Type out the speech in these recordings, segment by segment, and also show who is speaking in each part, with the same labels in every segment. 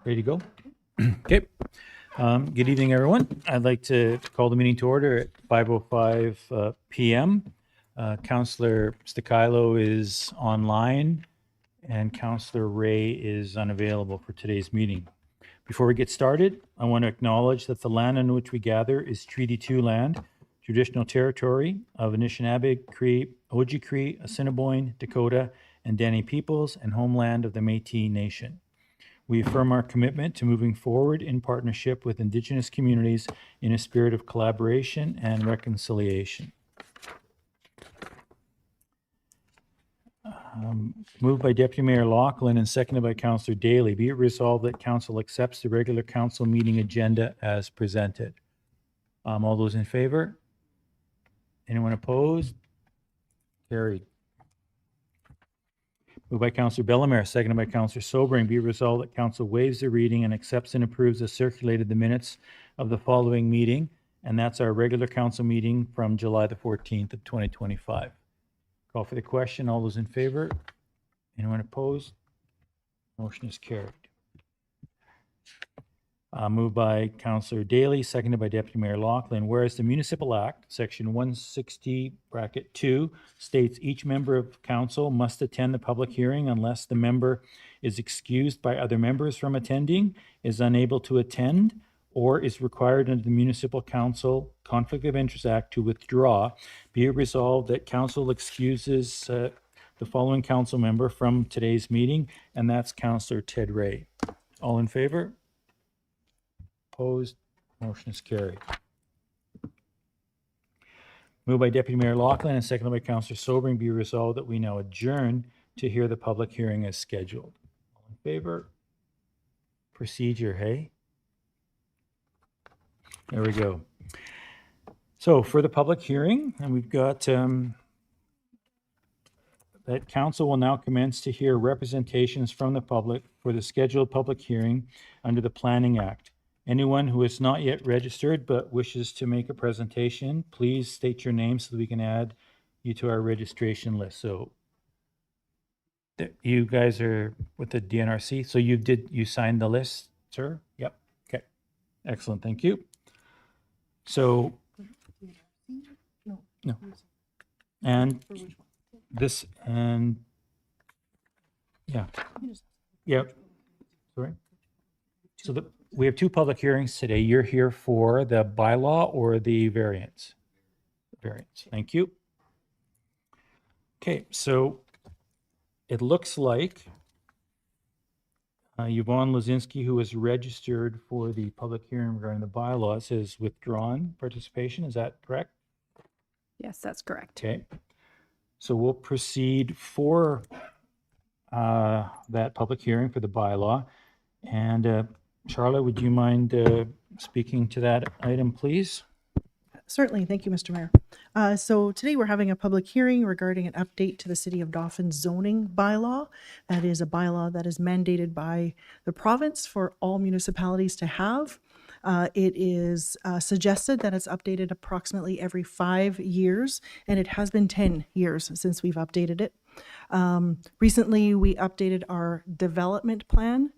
Speaker 1: Ready to go? Okay. Good evening, everyone. I'd like to call the meeting to order at 5:05 p.m. Councillor Stakilo is online and Councillor Ray is unavailable for today's meeting. Before we get started, I want to acknowledge that the land on which we gather is Treaty 2 land, traditional territory of Anishinaabe, Cree, Oji-Cree, Assiniboine, Dakota, and Dani peoples, and homeland of the Métis Nation. We affirm our commitment to moving forward in partnership with Indigenous communities in a spirit of collaboration and reconciliation. Moved by Deputy Mayor Lachlan and seconded by Councillor Daly. Be it resolved that Council accepts the regular Council meeting agenda as presented. All those in favor? Anyone opposed? Carried. Moved by Councillor Bellemare, seconded by Councillor Sobering. Be it resolved that Council waives the reading and accepts and approves as circulated the minutes of the following meeting, and that's our regular Council meeting from July the 14th of 2025. Call for the question. All those in favor? Anyone opposed? Motion is carried. Moved by Councillor Daly, seconded by Deputy Mayor Lachlan. Whereas the Municipal Act, Section 160, bracket 2, states each member of council must attend the public hearing unless the member is excused by other members from attending, is unable to attend, or is required under the Municipal Council Conflict of Interest Act to withdraw. Be it resolved that council excuses the following council member from today's meeting, and that's Councillor Ted Ray. All in favor? Opposed? Motion is carried. Moved by Deputy Mayor Lachlan and seconded by Councillor Sobering. Be resolved that we now adjourn to hear the public hearing as scheduled. All in favor? Procedure, hey? There we go. So for the public hearing, and we've got that council will now commence to hear representations from the public for the scheduled public hearing under the Planning Act. Anyone who is not yet registered but wishes to make a presentation, please state your name so that we can add you to our registration list. So you guys are with the DNRC. So you signed the list, sir? Yep. Okay. Excellent. Thank you. So, no. And this, and yeah. Yep. Sorry. So we have two public hearings today. You're here for the bylaw or the variance? Variance. Thank you. Okay, so it looks like Yvonne Lazinski, who was registered for the public hearing regarding the bylaws, has withdrawn participation. Is that correct?
Speaker 2: Yes, that's correct.
Speaker 1: Okay. So we'll proceed for that public hearing for the bylaw. And Charlotte, would you mind speaking to that item, please?
Speaker 3: Certainly. Thank you, Mr. Mayor. So today we're having a public hearing regarding an update to the City of Dauphin zoning bylaw. That is a bylaw that is mandated by the province for all municipalities to have. It is suggested that it's updated approximately every 5 years, and it has been 10 years since we've updated it. Recently, we updated our development plan,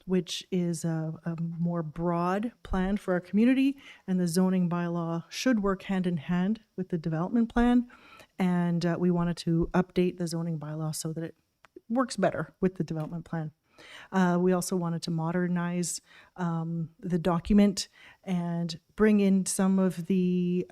Speaker 3: which is a more broad plan for our community, and the zoning bylaw should work hand in hand with the development plan. And we wanted to update the zoning bylaw so that it works better with the development plan. We also wanted to modernize the document and bring in some of the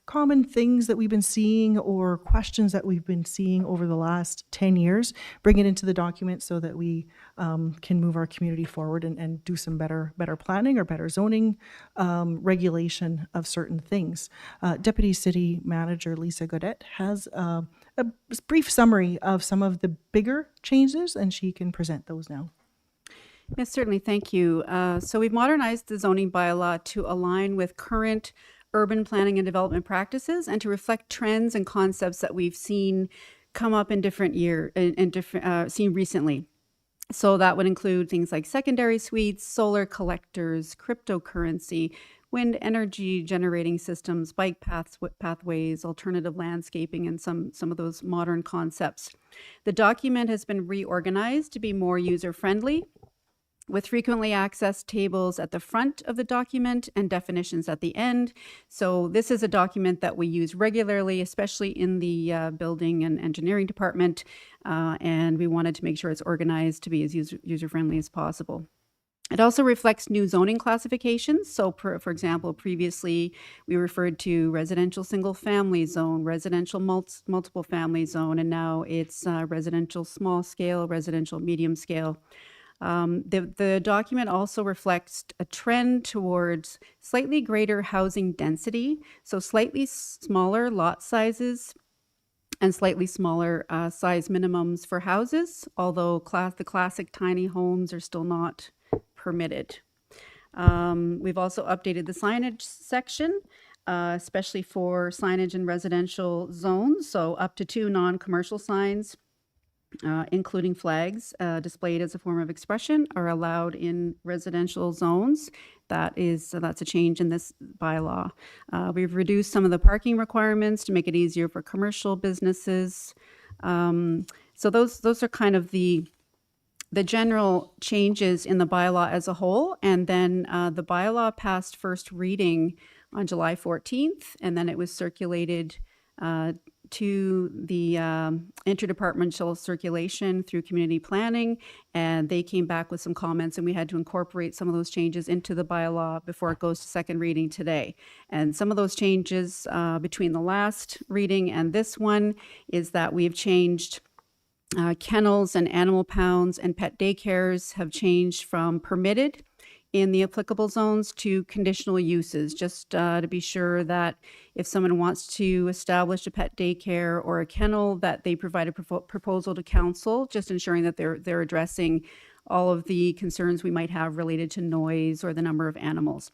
Speaker 3: common things that we've been seeing or questions that we've been seeing over the last 10 years, bring it into the document so that we can move our community forward and do some better planning or better zoning regulation of certain things. Deputy City Manager Lisa Godet has a brief summary of some of the bigger changes, and she can present those now.
Speaker 2: Yes, certainly. Thank you. So we've modernized the zoning bylaw to align with current urban planning and development practices and to reflect trends and concepts that we've seen come up in different seen recently. So that would include things like secondary suites, solar collectors, cryptocurrency, wind energy generating systems, bike pathways, alternative landscaping, and some of those modern concepts. The document has been reorganized to be more user-friendly with frequently accessed tables at the front of the document and definitions at the end. So this is a document that we use regularly, especially in the building and engineering department, and we wanted to make sure it's organized to be as user-friendly as possible. It also reflects new zoning classifications. So, for example, previously we referred to residential single-family zone, residential multiple family zone, and now it's residential small scale, residential medium scale. The document also reflects a trend towards slightly greater housing density, so slightly smaller lot sizes and slightly smaller size minimums for houses, although the classic tiny homes are still not permitted. We've also updated the signage section, especially for signage in residential zones, so up to 2 non-commercial signs, including flags displayed as a form of expression, are allowed in residential zones. That's a change in this bylaw. We've reduced some of the parking requirements to make it easier for commercial businesses. So those are kind of the general changes in the bylaw as a whole. And then the bylaw passed first reading on July 14th, and then it was circulated to the interdepartmental circulation through community planning, and they came back with some comments, and we had to incorporate some of those changes into the bylaw before it goes to second reading today. And some of those changes between the last reading and this one is that we've changed kennels and animal pounds and pet daycares have changed from permitted in the applicable zones to conditional uses, just to be sure that if someone wants to establish a pet daycare or a kennel, that they provide a proposal to council, just ensuring that they're addressing all of the concerns we might have related to noise or the number of animals.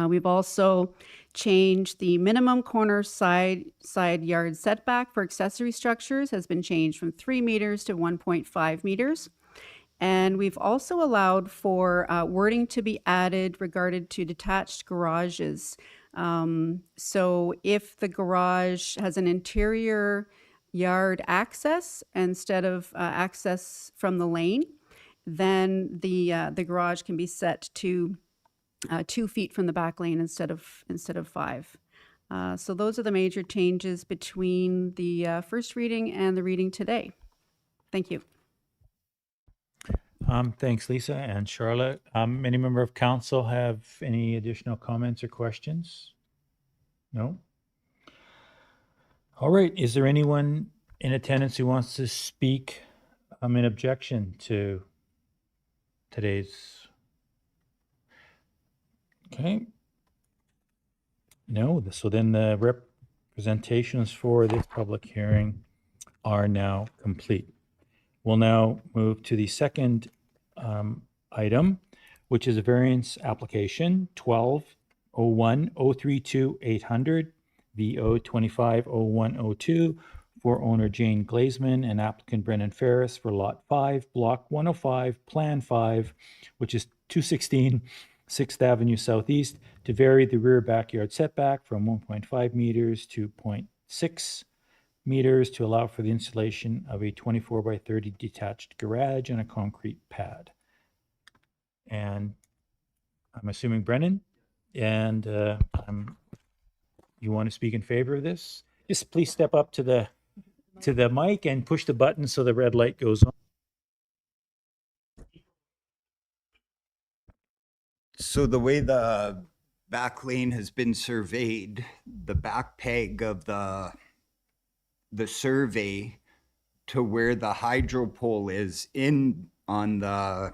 Speaker 2: We've also changed the minimum corner side yard setback for accessory structures has been changed from 3 meters to 1.5 meters. And we've also allowed for wording to be added regarding to detached garages. So if the garage has an interior yard access instead of access from the lane, then the garage can be set to 2 feet from the back lane instead of 5. So those are the major changes between the first reading and the reading today. Thank you.
Speaker 1: Thanks, Lisa and Charlotte. Any member of council have any additional comments or questions? No? All right. Is there anyone in attendance who wants to speak in objection to today's? Okay. No. So then the representations for this public hearing are now complete. We'll now move to the second item, which is a variance application 12-01-032-800 VO 25-01-02 for owner Jane Glazeman and applicant Brendan Ferris for Lot 5, Block 105, Plan 5, which is 216 6th Avenue Southeast, to vary the rear backyard setback from 1.5 meters to 0.6 meters to allow for the installation of a 24 by 30 detached garage and a concrete pad. And I'm assuming Brennan, and you want to speak in favor of this? Just please step up to the mic and push the button so the red light goes on.
Speaker 4: So the way the back lane has been surveyed, the back peg of the survey to where the hydro pole is in on the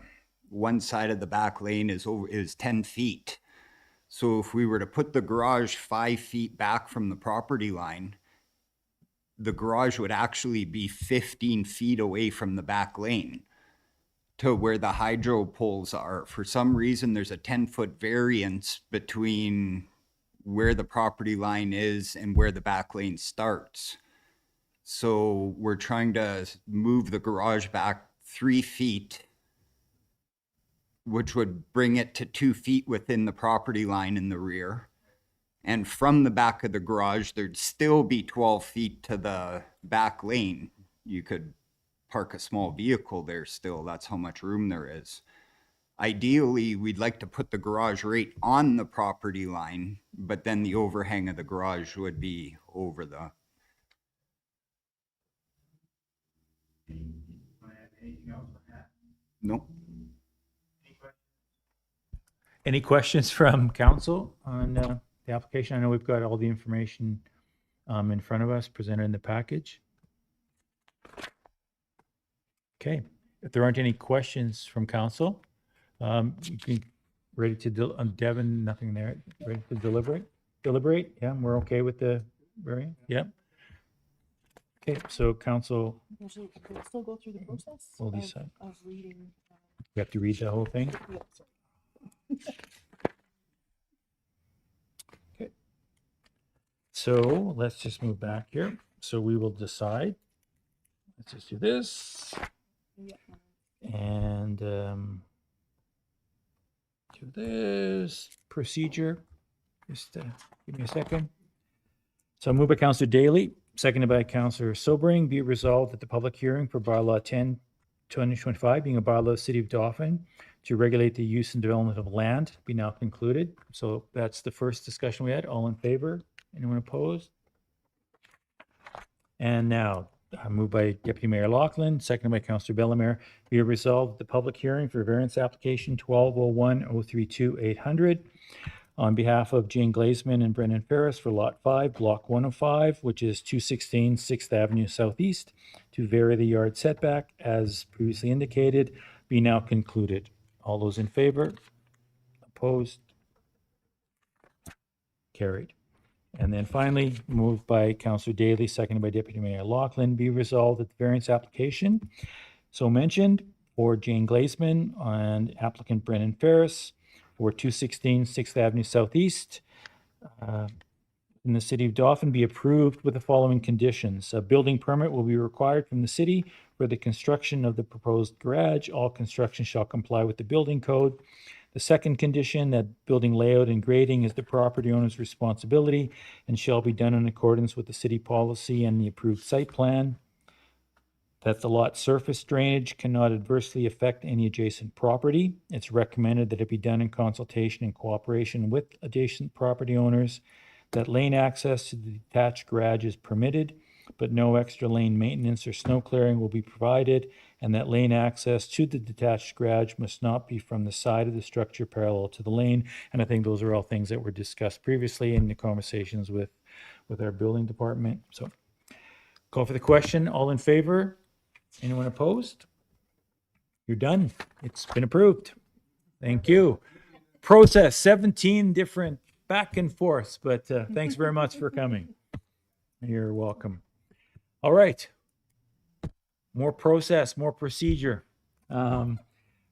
Speaker 4: one side of the back lane is 10 feet. So if we were to put the garage 5 feet back from the property line, the garage would actually be 15 feet away from the back lane to where the hydro poles are. For some reason, there's a 10-foot variance between where the property line is and where the back lane starts. So we're trying to move the garage back 3 feet, which would bring it to 2 feet within the property line in the rear. And from the back of the garage, there'd still be 12 feet to the back lane. You could park a small vehicle there still. That's how much room there is. Ideally, we'd like to put the garage right on the property line, but then the overhang of the garage would be over the. Nope.
Speaker 1: Any questions from council on the application? I know we've got all the information in front of us presented in the package. Okay, if there aren't any questions from council, you can, ready to, Devin, nothing there, ready to deliberate? Deliberate, yeah, we're okay with the variant, yep. Okay, so council,
Speaker 3: Usually we'll still go through the process
Speaker 1: We'll decide.
Speaker 3: of reading.
Speaker 1: we have to read the whole thing?
Speaker 3: Yeah, sorry.
Speaker 1: Okay. So let's just move back here. So we will decide. Let's just do this.
Speaker 3: Yeah.
Speaker 1: And do this procedure. Just give me a second. So moved by Councillor Daly, seconded by Councillor Sobering, be it resolved that the public hearing for bylaw 10, 2025, being a bylaw of the City of Dauphin to regulate the use and development of land, be now concluded. So that's the first discussion we had. All in favor? Anyone opposed? And now, moved by Deputy Mayor Loughlin, seconded by Councillor Bellemare, be it resolved that the public hearing for variance application 1201-032-800 on behalf of Jane Glazeman and Brendan Ferris for Lot 5, Block 105, which is 216 6th Avenue Southeast, to vary the yard setback as previously indicated, be now concluded. All those in favor? Opposed? Carried. And then finally, moved by Councillor Daly, seconded by Deputy Mayor Loughlin, be resolved that the variance application so mentioned for Jane Glazeman and applicant Brendan Ferris for 216 6th Avenue Southeast in the City of Dauphin be approved with the following conditions. A building permit will be required from the city for the construction of the proposed garage. All construction shall comply with the building code. The second condition, that building layout and grading is the property owner's responsibility and shall be done in accordance with the city policy and the approved site plan. That the lot surface drainage cannot adversely affect any adjacent property. It's recommended that it be done in consultation and cooperation with adjacent property owners. That lane access to the detached garage is permitted, but no extra lane maintenance or snow clearing will be provided, and that lane access to the detached garage must not be from the side of the structure parallel to the lane. And I think those are all things that were discussed previously in the conversations with our building department. So call for the question. All in favor? Anyone opposed? You're done. It's been approved. Thank you. Process 17 different back and forths, but thanks very much for coming. You're welcome. All right. More process, more procedure. Moved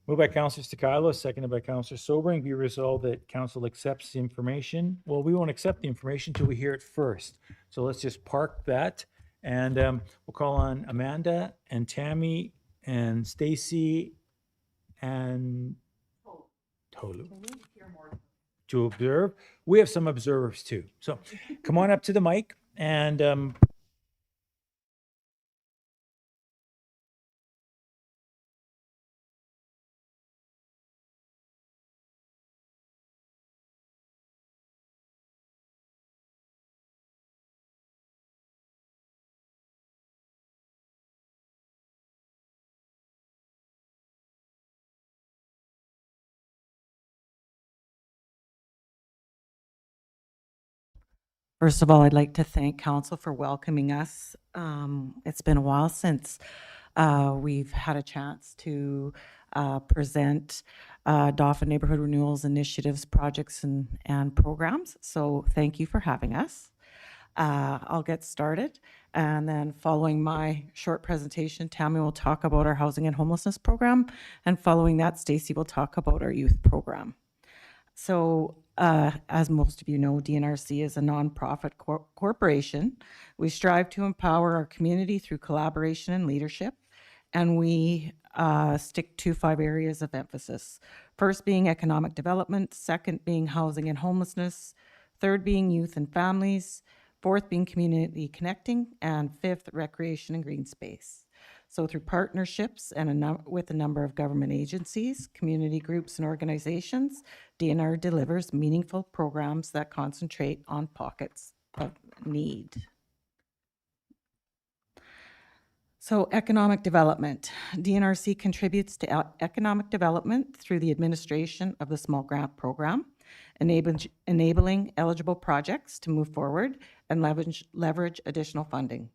Speaker 1: by Councillor Stakilo, seconded by Councillor Sobering. Be resolved that council accepts the information. Well, we won't accept the information until we hear it first. So let's just park that. And we'll call on Amanda and Tammy and Stacy and Tolu to observe. We have some observers too. So come on up to the mic and
Speaker 5: First of all, I'd like to thank council for welcoming us. It's been a while since we've had a chance to present Dauphin Neighborhood Renewals Initiatives, projects, and programs. So thank you for having us. I'll get started. And then following my short presentation, Tammy will talk about our housing and homelessness program. And following that, Stacy will talk about our youth program. So as most of you know, DNRC is a nonprofit corporation. We strive to empower our community through collaboration and leadership, and we stick to 5 areas of emphasis. First being economic development, second being housing and homelessness, third being youth and families, fourth being community connecting, and fifth, recreation and green space. So through partnerships and with a number of government agencies, community groups, and organizations, DNR delivers meaningful programs that concentrate on pockets of need. So economic development. DNRC contributes to economic development through the administration of the small grant program, enabling eligible projects to move forward and leverage additional funding.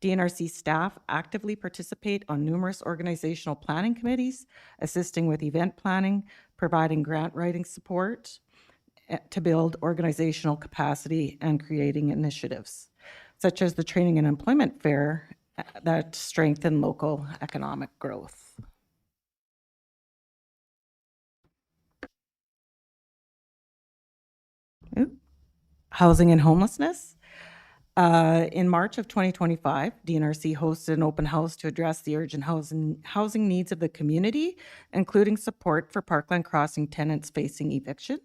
Speaker 5: DNRC staff actively participate on numerous organizational planning committees, assisting with event planning, providing grant writing support to build organizational capacity and creating initiatives, such as the Training and Employment Fair that strengthen local economic growth. Housing and homelessness. In March of 2025, DNRC hosted an open house to address the urgent housing needs of the community, including support for Parkland Crossing tenants facing eviction.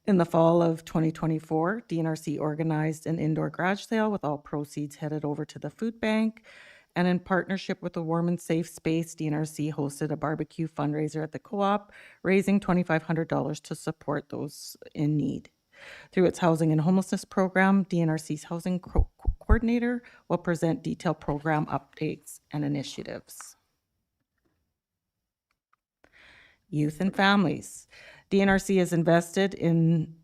Speaker 5: In the fall of 2024, DNRC organized an indoor garage sale with all proceeds headed over to the food bank. And in partnership with the Warm and Safe Space, DNRC hosted a barbecue fundraiser at the co-op, raising $2,500 to support those in need. Through its housing and homelessness program, DNRC's housing coordinator will present detailed program updates and initiatives. Youth and families. DNRC has invested in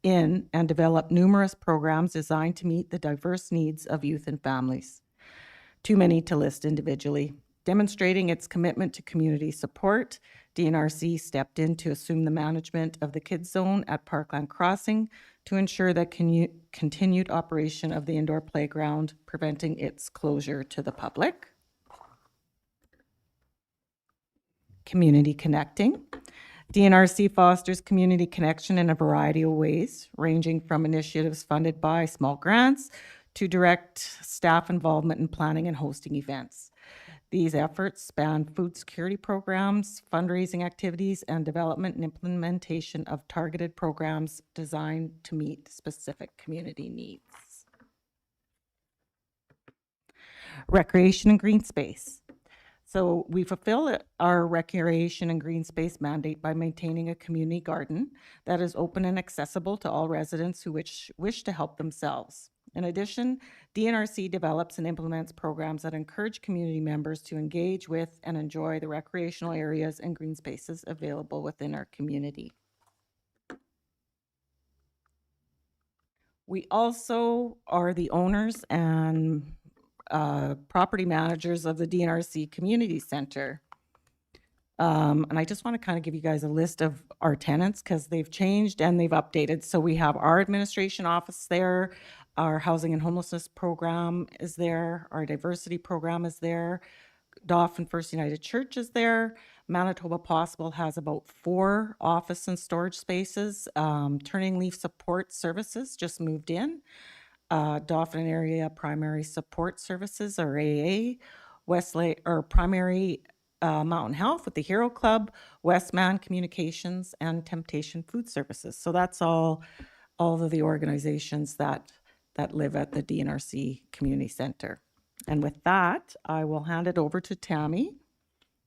Speaker 5: and developed numerous programs designed to meet the diverse needs of youth and families. Too many to list individually. Demonstrating its commitment to community support, DNRC stepped in to assume the management of the kids zone at Parkland Crossing to ensure that continued operation of the indoor playground, preventing its closure to the public. Community connecting. DNRC fosters community connection in a variety of ways, ranging from initiatives funded by small grants to direct staff involvement in planning and hosting events. These efforts span food security programs, fundraising activities, and development and implementation of targeted programs designed to meet specific community needs. Recreation and green space. So we fulfill our recreation and green space mandate by maintaining a community garden that is open and accessible to all residents who wish to help themselves. In addition, DNRC develops and implements programs that encourage community members to engage with and enjoy the recreational areas and green spaces available within our community. We also are the owners and property managers of the DNRC Community Center. And I just want to kind of give you guys a list of our tenants because they've changed and they've updated. So we have our administration office there, our housing and homelessness program is there, our diversity program is there, Dauphin First United Church is there, Manitoba Possible has about 4 office and storage spaces, Turning Leaf Support Services just moved in, Dauphin Area Primary Support Services, or AA, Westlake, or Primary Mountain Health with the Hero Club, Westman Communications, and Temptation Food Services. So that's all of the organizations that live at the DNRC Community Center. And with that, I will hand it over to Tammy,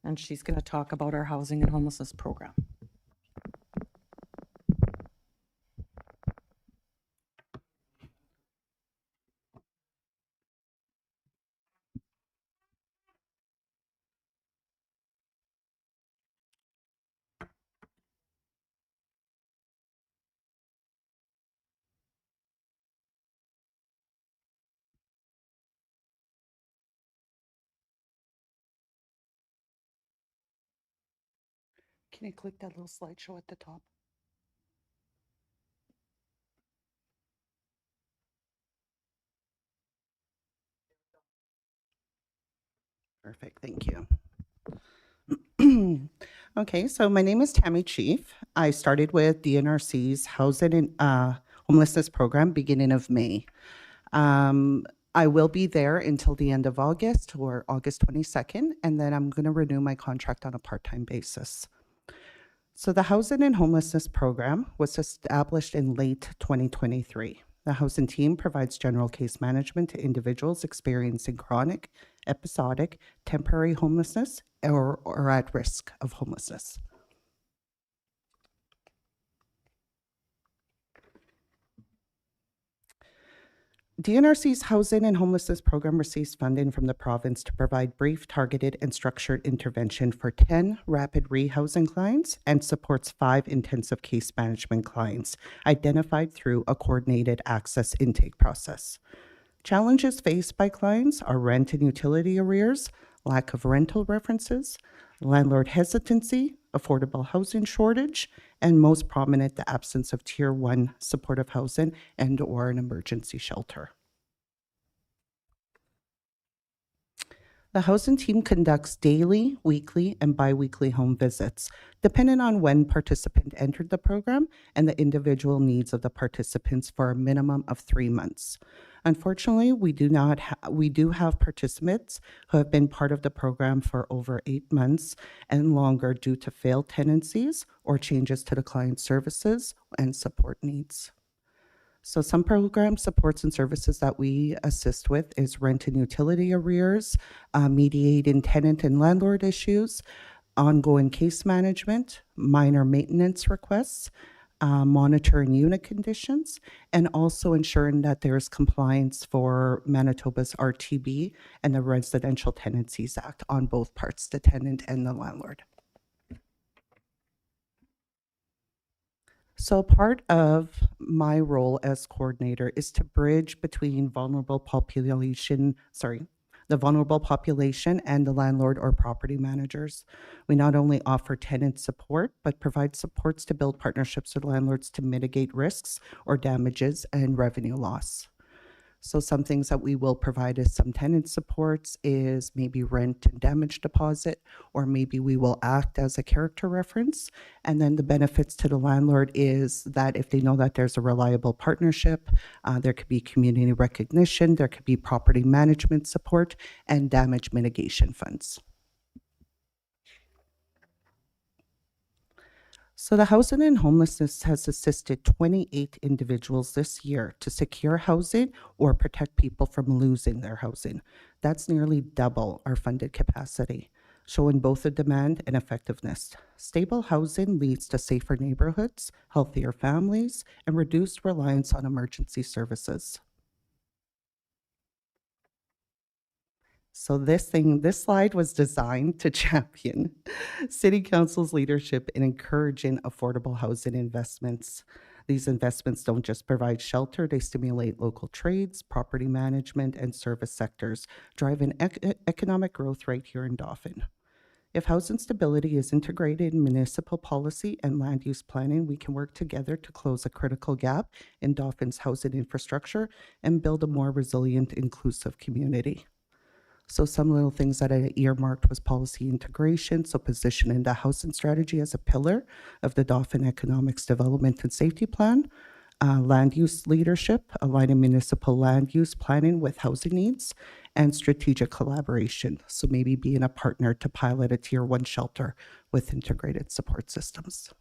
Speaker 5: and she's going to talk about our housing and homelessness program. Can you click that little slideshow at the top?
Speaker 6: Perfect, thank you. Okay, so my name is Tammy Chief. I started with DNRC's Housing and Homelessness Program beginning of May. I will be there until the end of August, or August 22nd, and then I'm going to renew my contract on a part-time basis. So the Housing and Homelessness Program was established in late 2023. The housing team provides general case management to individuals experiencing chronic episodic, temporary homelessness, or at risk of homelessness. DNRC's Housing and Homelessness Program receives funding from the province to provide brief, targeted, and structured intervention for 10 rapid rehousing clients and supports 5 intensive case management clients identified through a coordinated access intake process. Challenges faced by clients are rent and utility arrears, lack of rental references, landlord hesitancy, affordable housing shortage, and most prominent, the absence of Tier 1 supportive housing and/or an emergency shelter. The housing team conducts daily, weekly, and biweekly home visits, depending on when participant entered the program and the individual needs of the participants for a minimum of 3 months. Unfortunately, we do have participants who have been part of the program for over 8 months and longer due to failed tenancies or changes to the client services and support needs. So some program supports and services that we assist with is rent and utility arrears, mediating tenant and landlord issues, ongoing case management, minor maintenance requests, monitoring unit conditions, and also ensuring that there is compliance for Manitoba's RTB and the Residential Tenancies Act on both parts, the tenant and the landlord. So part of my role as coordinator is to bridge between the vulnerable population and the landlord or property managers. We not only offer tenant support, but provide supports to build partnerships with landlords to mitigate risks or damages and revenue loss. So some things that we will provide as some tenant supports is maybe rent and damage deposit, or maybe we will act as a character reference. And then the benefits to the landlord is that if they know that there's a reliable partnership, there could be community recognition, there could be property management support, and damage mitigation funds. So the Housing and Homelessness has assisted 28 individuals this year to secure housing or protect people from losing their housing. That's nearly double our funded capacity, showing both the demand and effectiveness. Stable housing leads to safer neighborhoods, healthier families, and reduced reliance on emergency services. So this slide was designed to champion City Council's leadership in encouraging affordable housing investments. These investments don't just provide shelter, they stimulate local trades, property management, and service sectors, driving economic growth right here in Dauphin. If housing stability is integrated in municipal policy and land use planning, we can work together to close a critical gap in Dauphin's housing infrastructure and build a more resilient, inclusive community. So some little things that I earmarked was policy integration, so positioning the housing strategy as a pillar of the Dauphin Economics Development and Safety Plan, land use leadership, aligning municipal land use planning with housing needs, and strategic collaboration, so maybe being a partner to pilot a Tier 1 shelter with integrated support systems.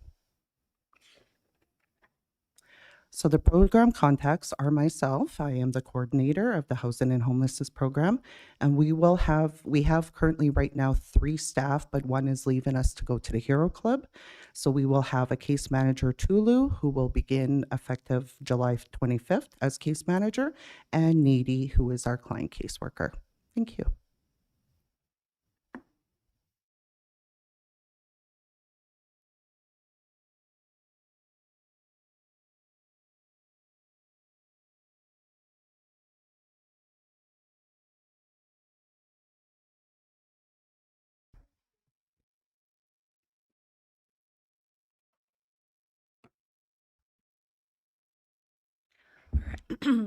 Speaker 6: So the program contacts are myself. I am the coordinator of the Housing and Homelessness Program, and we have currently right now 3 staff, but one is leaving us to go to the Hero Club. So we will have a case manager, Tulu, who will begin effective July 25th as case manager, and Needy, who is our client caseworker. Thank you.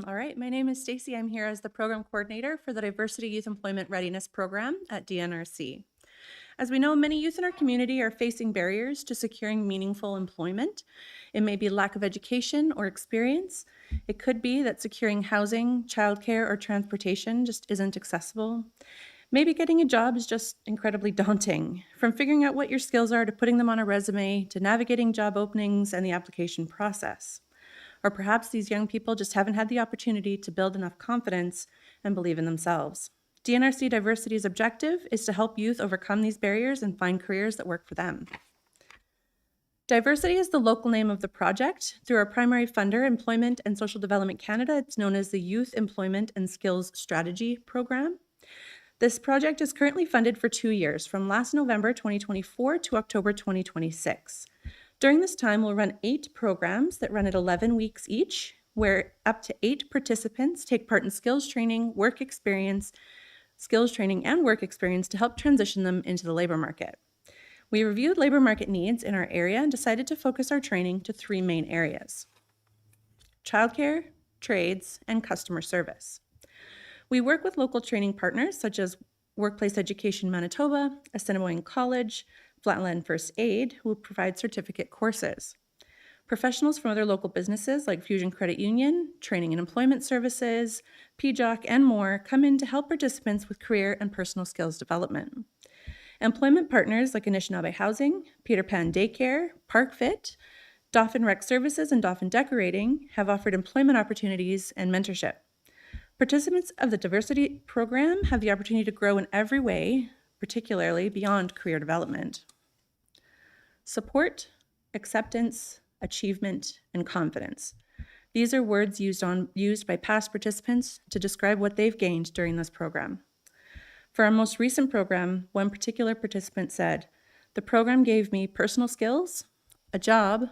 Speaker 7: All right, my name is Stacy. I'm here as the program coordinator for the Diversity Youth Employment Readiness Program at DNRC. As we know, many youth in our community are facing barriers to securing meaningful employment. It may be lack of education or experience. It could be that securing housing, childcare, or transportation just isn't accessible. Maybe getting a job is just incredibly daunting. From figuring out what your skills are to putting them on a resume to navigating job openings and the application process. Or perhaps these young people just haven't had the opportunity to build enough confidence and believe in themselves. DNRC Diversity's objective is to help youth overcome these barriers and find careers that work for them. Diversity is the local name of the project. Through our primary funder, Employment and Social Development Canada, it's known as the Youth Employment and Skills Strategy Program. This project is currently funded for 2 years, from last November 2024 to October 2026. During this time, we'll run 8 programs that run at 11 weeks each, where up to 8 participants take part in skills training, and work experience to help transition them into the labor market. We reviewed labor market needs in our area and decided to focus our training to 3 main areas: childcare, trades, and customer service. We work with local training partners such as Workplace Education Manitoba, Assiniboine College, Flatland First Aid, who provide certificate courses. Professionals from other local businesses like Fusion Credit Union, Training and Employment Services, PJOC, and more come in to help participants with career and personal skills development. Employment partners like Anishinaabe Housing, Peter Pan Daycare, ParkFit, Dauphin Rec Services, and Dauphin Decorating have offered employment opportunities and mentorship. Participants of the diversity program have the opportunity to grow in every way, particularly beyond career development. Support, acceptance, achievement, and confidence. These are words used by past participants to describe what they've gained during this program. For our most recent program, one particular participant said, "The program gave me personal skills, a job,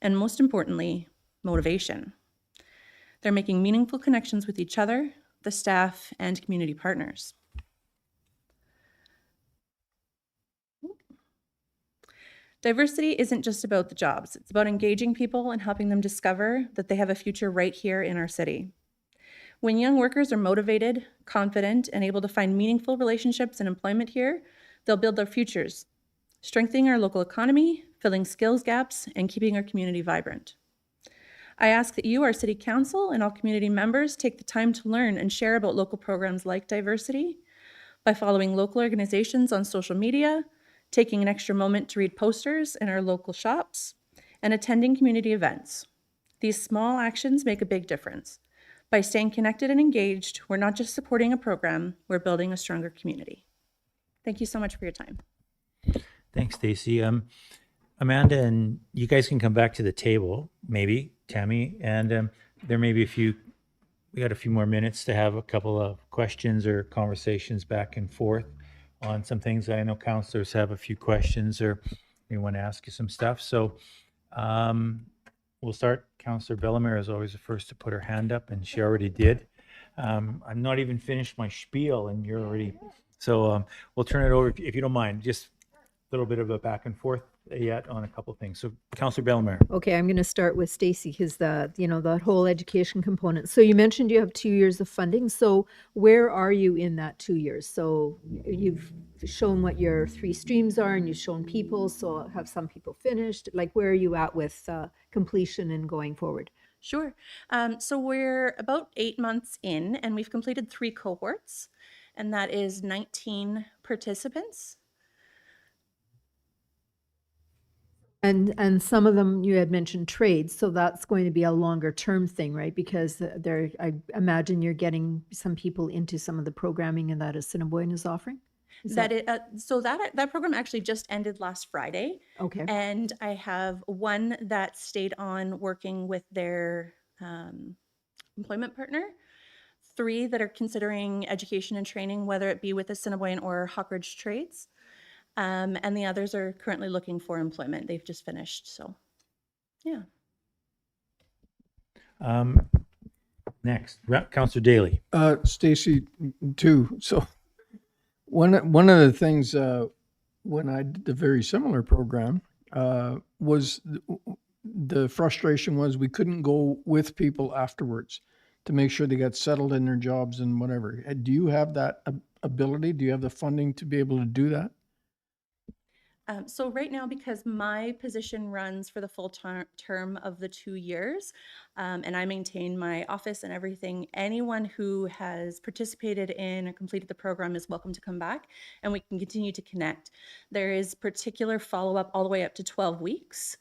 Speaker 7: and most importantly, motivation." They're making meaningful connections with each other, the staff, and community partners. Diversity isn't just about the jobs. It's about engaging people and helping them discover that they have a future right here in our city. When young workers are motivated, confident, and able to find meaningful relationships and employment here, they'll build their futures, strengthening our local economy, filling skills gaps, and keeping our community vibrant. I ask that you, our City Council, and all community members take the time to learn and share about local programs like Diversity by following local organizations on social media, taking an extra moment to read posters in our local shops, and attending community events. These small actions make a big difference. By staying connected and engaged, we're not just supporting a program, we're building a stronger community. Thank you so much for your time.
Speaker 1: Thanks, Stacy. Amanda, and you guys can come back to the table, maybe, Tammy, and there may be we got a few more minutes to have a couple of questions or conversations back and forth on some things. I know counselors have a few questions or they want to ask you some stuff. So we'll start. Counselor Bellemare is always the first to put her hand up, and she already did. I'm not even finished my spiel, and you're already. So we'll turn it over, if you don't mind, just a little bit of a back and forth yet on a couple of things. So Counselor Bellemare.
Speaker 8: Okay, I'm going to start with Stacy because that whole education component. So you mentioned you have 2 years of funding. So where are you in that 2 years? So you've shown what your 3 streams are, and you've shown people. So have some people finished? Like, where are you at with completion and going forward?
Speaker 7: Sure. So we're about 8 months in, and we've completed 3 cohorts, and that is 19 participants.
Speaker 8: And some of them you had mentioned trades, so that's going to be a longer term thing, right? Because I imagine you're getting some people into some of the programming and that Assiniboine is offering.
Speaker 7: So that program actually just ended last Friday.
Speaker 8: Okay.
Speaker 7: And I have one that stayed on working with their employment partner, 3 that are considering education and training, whether it be with Assiniboine or Hawkridge Trades. And the others are currently looking for employment. They've just finished, so yeah.
Speaker 1: Next, Councillor Daly.
Speaker 9: Stacy, too. So one of the things when I did the very similar program was the frustration was we couldn't go with people afterwards to make sure they got settled in their jobs and whatever. Do you have that ability? Do you have the funding to be able to do that?
Speaker 7: So right now, because my position runs for the full term of the 2 years, and I maintain my office and everything, anyone who has participated in or completed the program is welcome to come back, and we can continue to connect. There is particular follow-up all the way up to 12 weeks.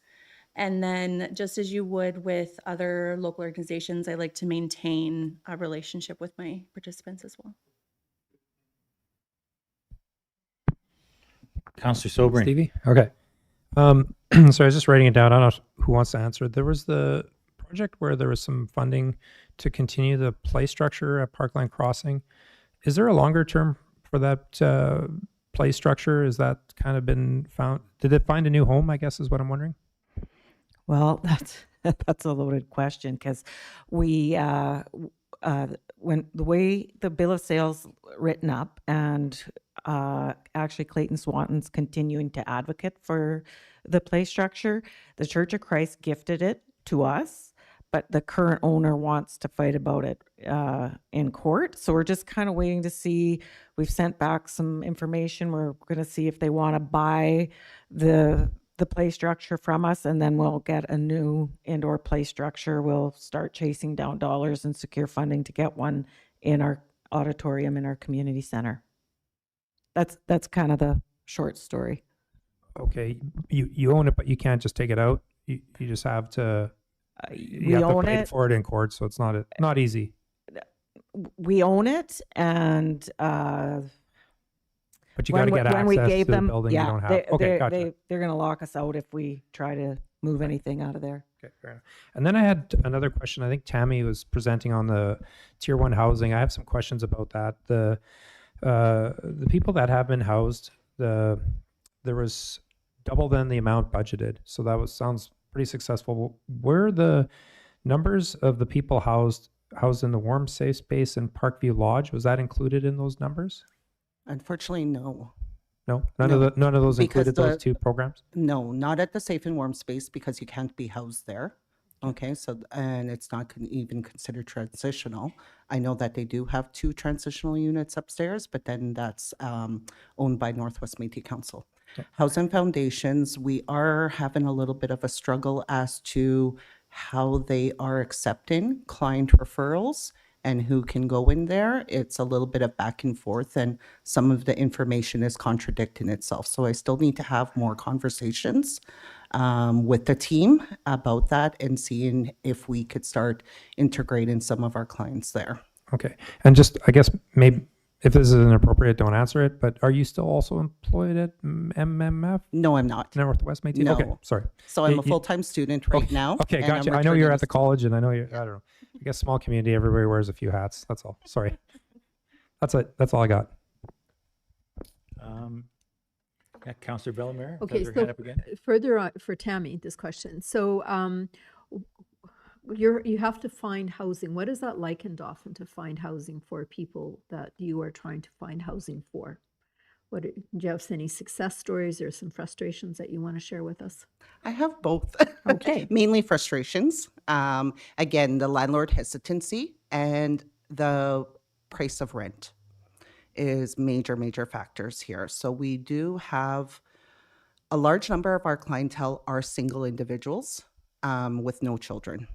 Speaker 7: And then just as you would with other local organizations, I like to maintain a relationship with my participants as well.
Speaker 1: Councillor Sobering.
Speaker 10: Stevie? Okay. So I was just writing it down. I don't know who wants to answer. There was the project where there was some funding to continue the play structure at Parkland Crossing. Is there a longer term for that play structure? Is that kind of been found? Did it find a new home, I guess is what I'm wondering?
Speaker 5: Well, that's a loaded question because we when the way the bill of sales written up and actually Clayton Swanton's continuing to advocate for the play structure, the Church of Christ gifted it to us, but the current owner wants to fight about it in court. So we're just kind of waiting to see. We've sent back some information. We're going to see if they want to buy the play structure from us, and then we'll get a new indoor play structure. We'll start chasing down dollars and secure funding to get one in our auditorium in our community center. That's kind of the short story.
Speaker 10: Okay, you own it, but you can't just take it out. You just have to. You have to fight for it in court, so it's not easy.
Speaker 5: We own it, and
Speaker 10: but you got to get access to the building you don't have. Okay, gotcha.
Speaker 5: They're going to lock us out if we try to move anything out of there.
Speaker 10: Okay, fair enough. And then I had another question. I think Tammy was presenting on the Tier 1 housing. I have some questions about that. The people that have been housed, there was double than the amount budgeted. So that sounds pretty successful. Were the numbers of the people housed in the warm safe space in Parkview Lodge, was that included in those numbers?
Speaker 6: Unfortunately, no.
Speaker 10: No, none of those included those two programs.
Speaker 6: No, not at the safe and warm space because you can't be housed there. Okay, so and it's not even considered transitional. I know that they do have 2 transitional units upstairs, but then that's owned by Northwest Métis Council. Okay. Housing Foundations, we are having a little bit of a struggle as to how they are accepting client referrals and who can go in there. It's a little bit of back and forth, and some of the information is contradicting itself. So I still need to have more conversations with the team about that and seeing if we could start integrating some of our clients there.
Speaker 10: Okay. And just, I guess, maybe if this is inappropriate, don't answer it, but are you still also employed at MMF?
Speaker 6: No, I'm not.
Speaker 10: Northwest Métis?
Speaker 6: No.
Speaker 10: Okay, sorry.
Speaker 6: So I'm a full-time student right now.
Speaker 10: Okay, gotcha. I know you're at the college, and I know you're, I don't know. I guess small community, everybody wears a few hats. That's all. Sorry. That's it. That's all I got.
Speaker 1: Yeah, Councillor Bellemare.
Speaker 8: Okay, so further on for Tammy, this question. So you have to find housing. What is that like in Dauphin to find housing for people that you are trying to find housing for? Do you have any success stories or some frustrations that you want to share with us?
Speaker 6: I have both.
Speaker 8: Okay.
Speaker 6: Mainly frustrations. Again, the landlord hesitancy and the price of rent is major factors here. So we do have a large number of our clientele are single individuals with no children.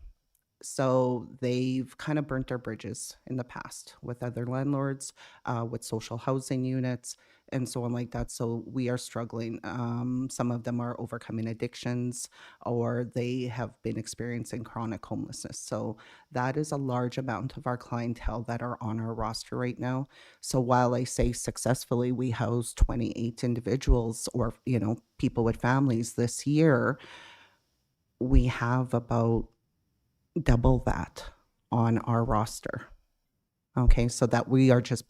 Speaker 6: So they've kind of burnt their bridges in the past with other landlords, with social housing units, and so on like that. So we are struggling. Some of them are overcoming addictions, or they have been experiencing chronic homelessness. So that is a large amount of our clientele that are on our roster right now. So while I say successfully we house 28 individuals or, people with families this year, we have about double that on our roster. Okay, so that we are just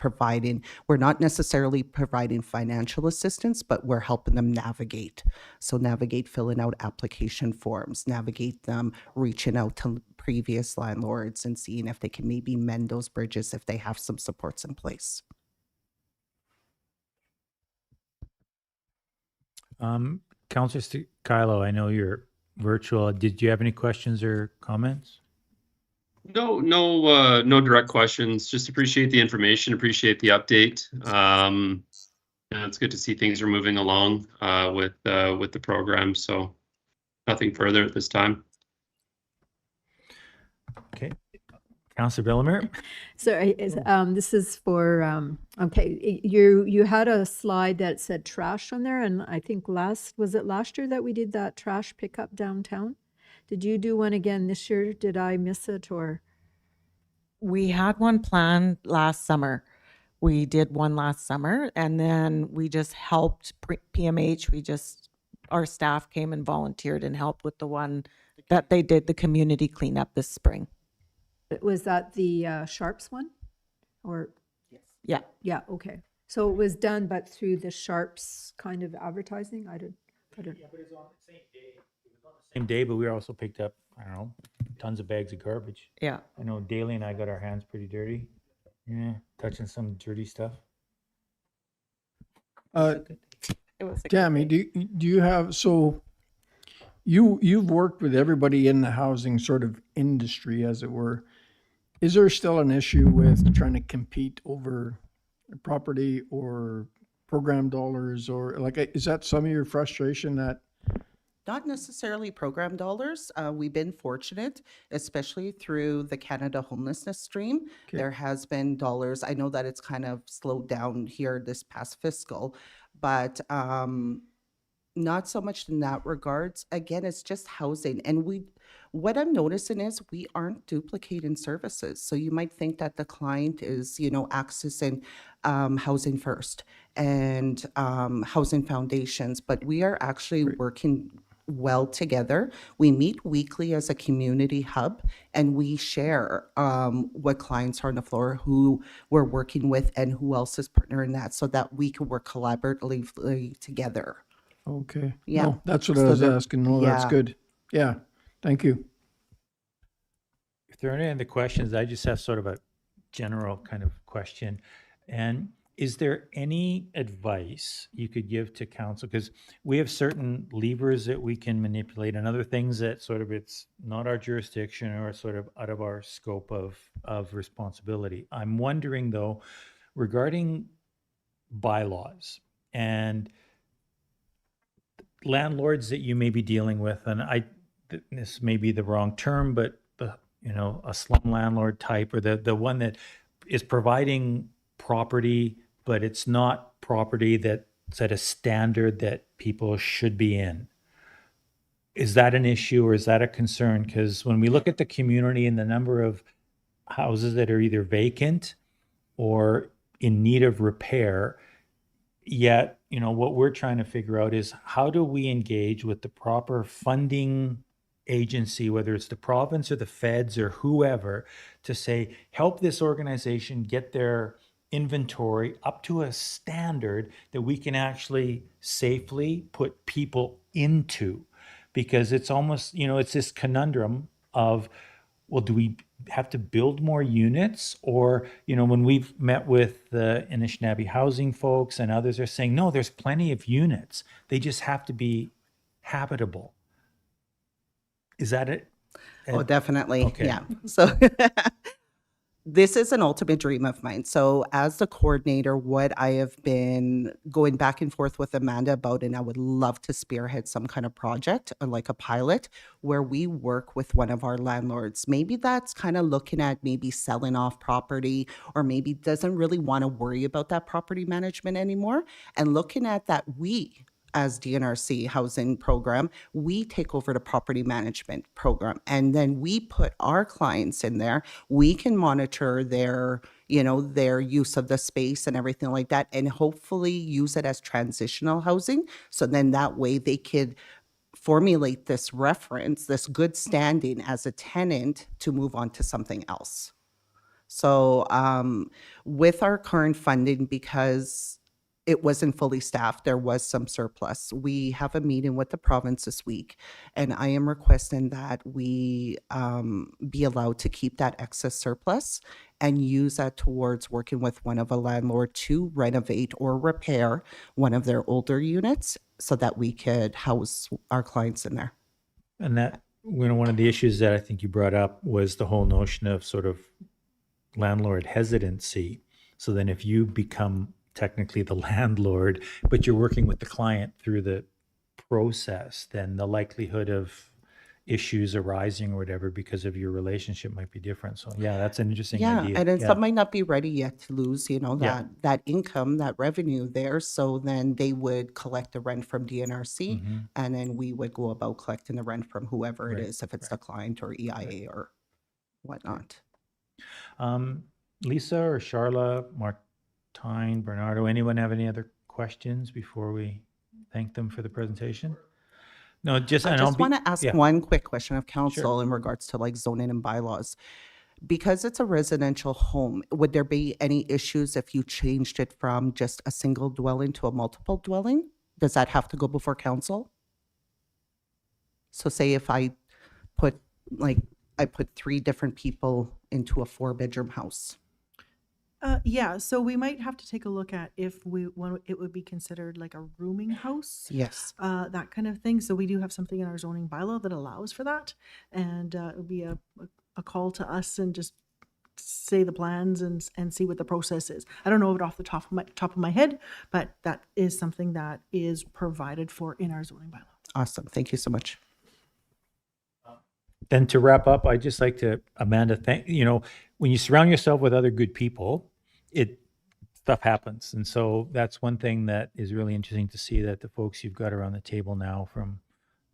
Speaker 6: we're not necessarily providing financial assistance, but we're helping them navigate. So navigate filling out application forms, navigate them reaching out to previous landlords and seeing if they can maybe mend those bridges if they have some supports in place.
Speaker 1: Councillor Kylo, I know you're virtual. Did you have any questions or comments?
Speaker 11: No direct questions. Just appreciate the information, appreciate the update. It's good to see things are moving along with the program. So nothing further at this time.
Speaker 1: Okay. Councillor Bellemare.
Speaker 8: So this is for, okay, you had a slide that said trash on there, and I think was it last year that we did that trash pickup downtown? Did you do one again this year? Did I miss it or?
Speaker 5: We had one planned last summer. We did one last summer, and then we just helped PMH. Our staff came and volunteered and helped with the one that they did, the community cleanup this spring.
Speaker 8: Was that the Sharps one? Or,
Speaker 5: Yeah.
Speaker 8: yeah, okay. So it was done, but through the Sharps kind of advertising? I don't.
Speaker 1: Yeah, but it's on the same day. It was on the same day, but we also picked up, I don't know, tons of bags of garbage.
Speaker 5: Yeah.
Speaker 1: I know Daly and I got our hands pretty dirty. Yeah, touching some dirty stuff.
Speaker 5: It was a good
Speaker 9: Tammy,
Speaker 5: day.
Speaker 9: do you have, so you've worked with everybody in the housing sort of industry, as it were. Is there still an issue with trying to compete over property or program dollars, or like, is that some of your frustration that?
Speaker 6: Not necessarily program dollars. We've been fortunate, especially through the Canada Homelessness Stream.
Speaker 9: Okay.
Speaker 6: There has been dollars. I know that it's kind of slowed down here this past fiscal, but not so much in that regards. Again, it's just housing. And what I'm noticing is we aren't duplicating services. So you might think that the client is, accessing Housing First and Housing Foundations, but we are actually working well together. We meet weekly as a community hub, and we share what clients are on the floor, who we're working with, and who else is partnering that, so that we can work collaboratively together.
Speaker 9: Okay.
Speaker 6: Yeah.
Speaker 9: No, that's what I
Speaker 6: So
Speaker 9: was
Speaker 6: the-
Speaker 9: asking. No, that's
Speaker 6: yeah.
Speaker 9: good. Yeah. Thank you.
Speaker 1: If there are any other questions, I just have sort of a general kind of question. And is there any advice you could give to council? Because we have certain levers that we can manipulate and other things that sort of it's not our jurisdiction or sort of out of our scope of responsibility. I'm wondering though, regarding bylaws and landlords that you may be dealing with, and this may be the wrong term, but a slum landlord type, or the one that is providing property, but it's not property that's at a standard that people should be in. Is that an issue or is that a concern? Because when we look at the community and the number of houses that are either vacant or in need of repair, yet, what we're trying to figure out is how do we engage with the proper funding agency, whether it's the province or the feds or whoever, to say, help this organization get their inventory up to a standard that we can actually safely put people into. Because it's almost, it's this conundrum of, well, do we have to build more units? Or, when we've met with the Anishinaabe housing folks and others are saying, no, there's plenty of units. They just have to be habitable. Is that it?
Speaker 6: Oh, definitely.
Speaker 1: Okay.
Speaker 6: Yeah. So this is an ultimate dream of mine. So as the coordinator, what I have been going back and forth with Amanda about, and I would love to spearhead some kind of project or like a pilot where we work with one of our landlords. Maybe that's kind of looking at maybe selling off property, or maybe doesn't really want to worry about that property management anymore, and looking at that we, as DNRC housing program, we take over the property management program, and then we put our clients in there. We can monitor their use of the space and everything like that, and hopefully use it as transitional housing. So then that way they could formulate this reference, this good standing as a tenant to move on to something else. So with our current funding, because it wasn't fully staffed, there was some surplus. We have a meeting with the province this week, and I am requesting that we be allowed to keep that excess surplus and use that towards working with one of a landlord to renovate or repair one of their older units so that we could house our clients in there.
Speaker 1: And that, one of the issues that I think you brought up was the whole notion of sort of landlord hesitancy. So then if you become technically the landlord, but you're working with the client through the process, then the likelihood of issues arising or whatever because of your relationship might be different. So yeah, that's an interesting idea.
Speaker 6: And then
Speaker 1: Yeah.
Speaker 6: some might not be ready yet to lose,
Speaker 1: Yeah.
Speaker 6: that income, that revenue there. So then they would collect the rent from DNRC,
Speaker 1: Mhm.
Speaker 6: and then we would go about collecting the rent from whoever it
Speaker 1: Right,
Speaker 6: is, if it's the client or EIA or whatnot.
Speaker 1: Lisa or Charla, Tyne, Bernardo. Anyone have any other questions before we thank them for the presentation? No, just,
Speaker 6: I
Speaker 1: and I'll
Speaker 6: just
Speaker 1: be,
Speaker 6: want to ask
Speaker 1: yeah.
Speaker 6: one quick question of council in regards to like zoning and bylaws. Because it's a residential home, would there be any issues if you changed it from just a single dwelling to a multiple dwelling? Does that have to go before council? So say if I put, I put 3 different people into a 4-bedroom house.
Speaker 3: Yeah, so we might have to take a look at if it would be considered like a rooming house.
Speaker 6: Yes.
Speaker 3: That kind of thing. So we do have something in our zoning bylaw that allows for that. And it would be a call to us and just say the plans and see what the process is. I don't know it off the top of my head, but that is something that is provided for in our zoning bylaw.
Speaker 6: Awesome. Thank you so much.
Speaker 1: Then to wrap up, I'd just like to, Amanda, when you surround yourself with other good people, stuff happens. And so that's one thing that is really interesting to see, that the folks you've got around the table now, from,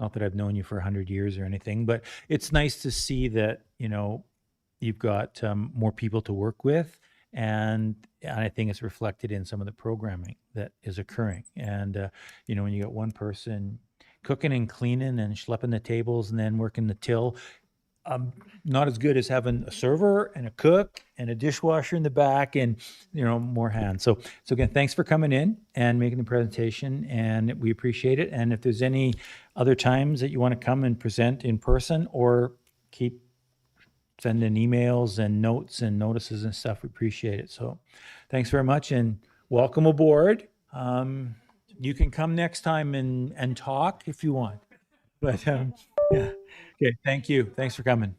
Speaker 1: not that I've known you for 100 years or anything, but it's nice to see that, you've got more people to work with. And I think it's reflected in some of the programming that is occurring. And, when you got one person cooking and cleaning and schlepping the tables and then working the till, not as good as having a server and a cook and a dishwasher in the back and, more hands. So again, thanks for coming in and making the presentation, and we appreciate it. And if there's any other times that you want to come and present in person, or keep sending emails and notes and notices and stuff, we appreciate it. So thanks very much and welcome aboard. You can come next time and talk if you want. But yeah. Okay, thank you. Thanks for coming.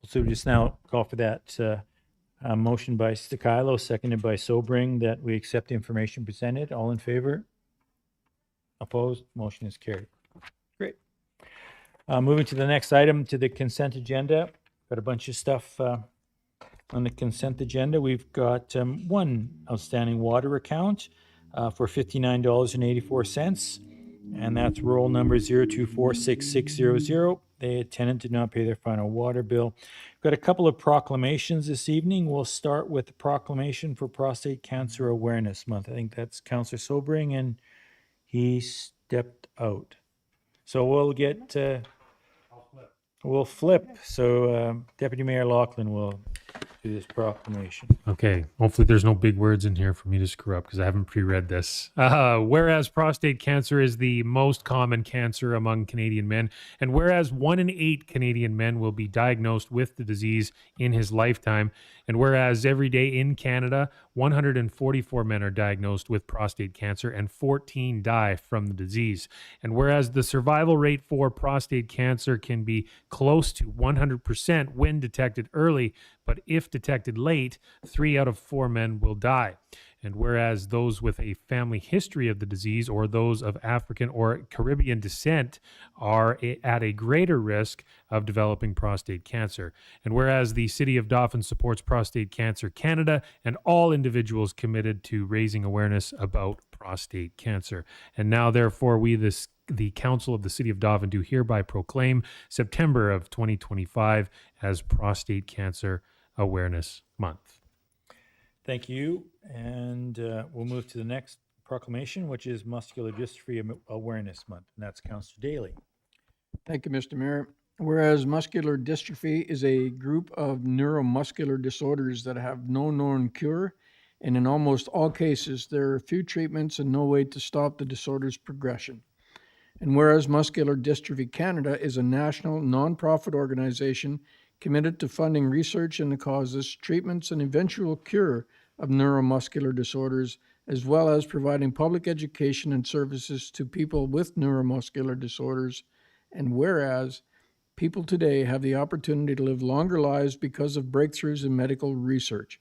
Speaker 1: So just now call for that motion by Stakilo, seconded by Sobring, that we accept the information presented. All in favor? Opposed? Motion is carried. Great. Moving to the next item, to the consent agenda. Got a bunch of stuff on the consent agenda. We've got one outstanding water account for $59.84, and that's roll number 0246600. The tenant did not pay their final water bill. We've got a couple of proclamations this evening. We'll start with the proclamation for Prostate Cancer Awareness Month. I think that's Councillor Sobring, and he stepped out. So we'll get, we'll flip. So Deputy Mayor Loughlin will do this proclamation.
Speaker 12: Okay, hopefully there's no big words in here for me to screw up because I haven't pre-read this. Whereas prostate cancer is the most common cancer among Canadian men, and whereas 1 in 8 Canadian men will be diagnosed with the disease in his lifetime, and whereas every day in Canada, 144 men are diagnosed with prostate cancer and 14 die from the disease, and whereas the survival rate for prostate cancer can be close to 100% when detected early, but if detected late, 3 out of 4 men will die. And whereas those with a family history of the disease or those of African or Caribbean descent are at a greater risk of developing prostate cancer. And whereas the City of Dauphin supports Prostate Cancer Canada and all individuals committed to raising awareness about prostate cancer. And now, therefore, we, the Council of the City of Dauphin, do hereby proclaim September of 2025 as Prostate Cancer Awareness Month.
Speaker 1: Thank you. And we'll move to the next proclamation, which is Muscular Dystrophy Awareness Month, and that's Councillor Daly.
Speaker 9: Thank you, Mr. Mayor. Whereas muscular dystrophy is a group of neuromuscular disorders that have no known cure, and in almost all cases, there are few treatments and no way to stop the disorder's progression. And whereas Muscular Dystrophy Canada is a national nonprofit organization committed to funding research in the causes, treatments, and eventual cure of neuromuscular disorders, as well as providing public education and services to people with neuromuscular disorders. And whereas people today have the opportunity to live longer lives because of breakthroughs in medical research.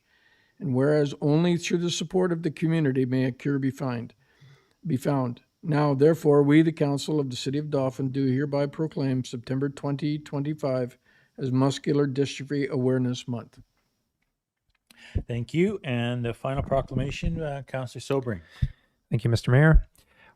Speaker 9: And whereas only through the support of the community may a cure be found. Now, therefore, we, the Council of the City of Dauphin, do hereby proclaim September 2025 as Muscular Dystrophy Awareness Month.
Speaker 1: Thank you. And the final proclamation, Councillor Sobering.
Speaker 10: Thank you, Mr. Mayor.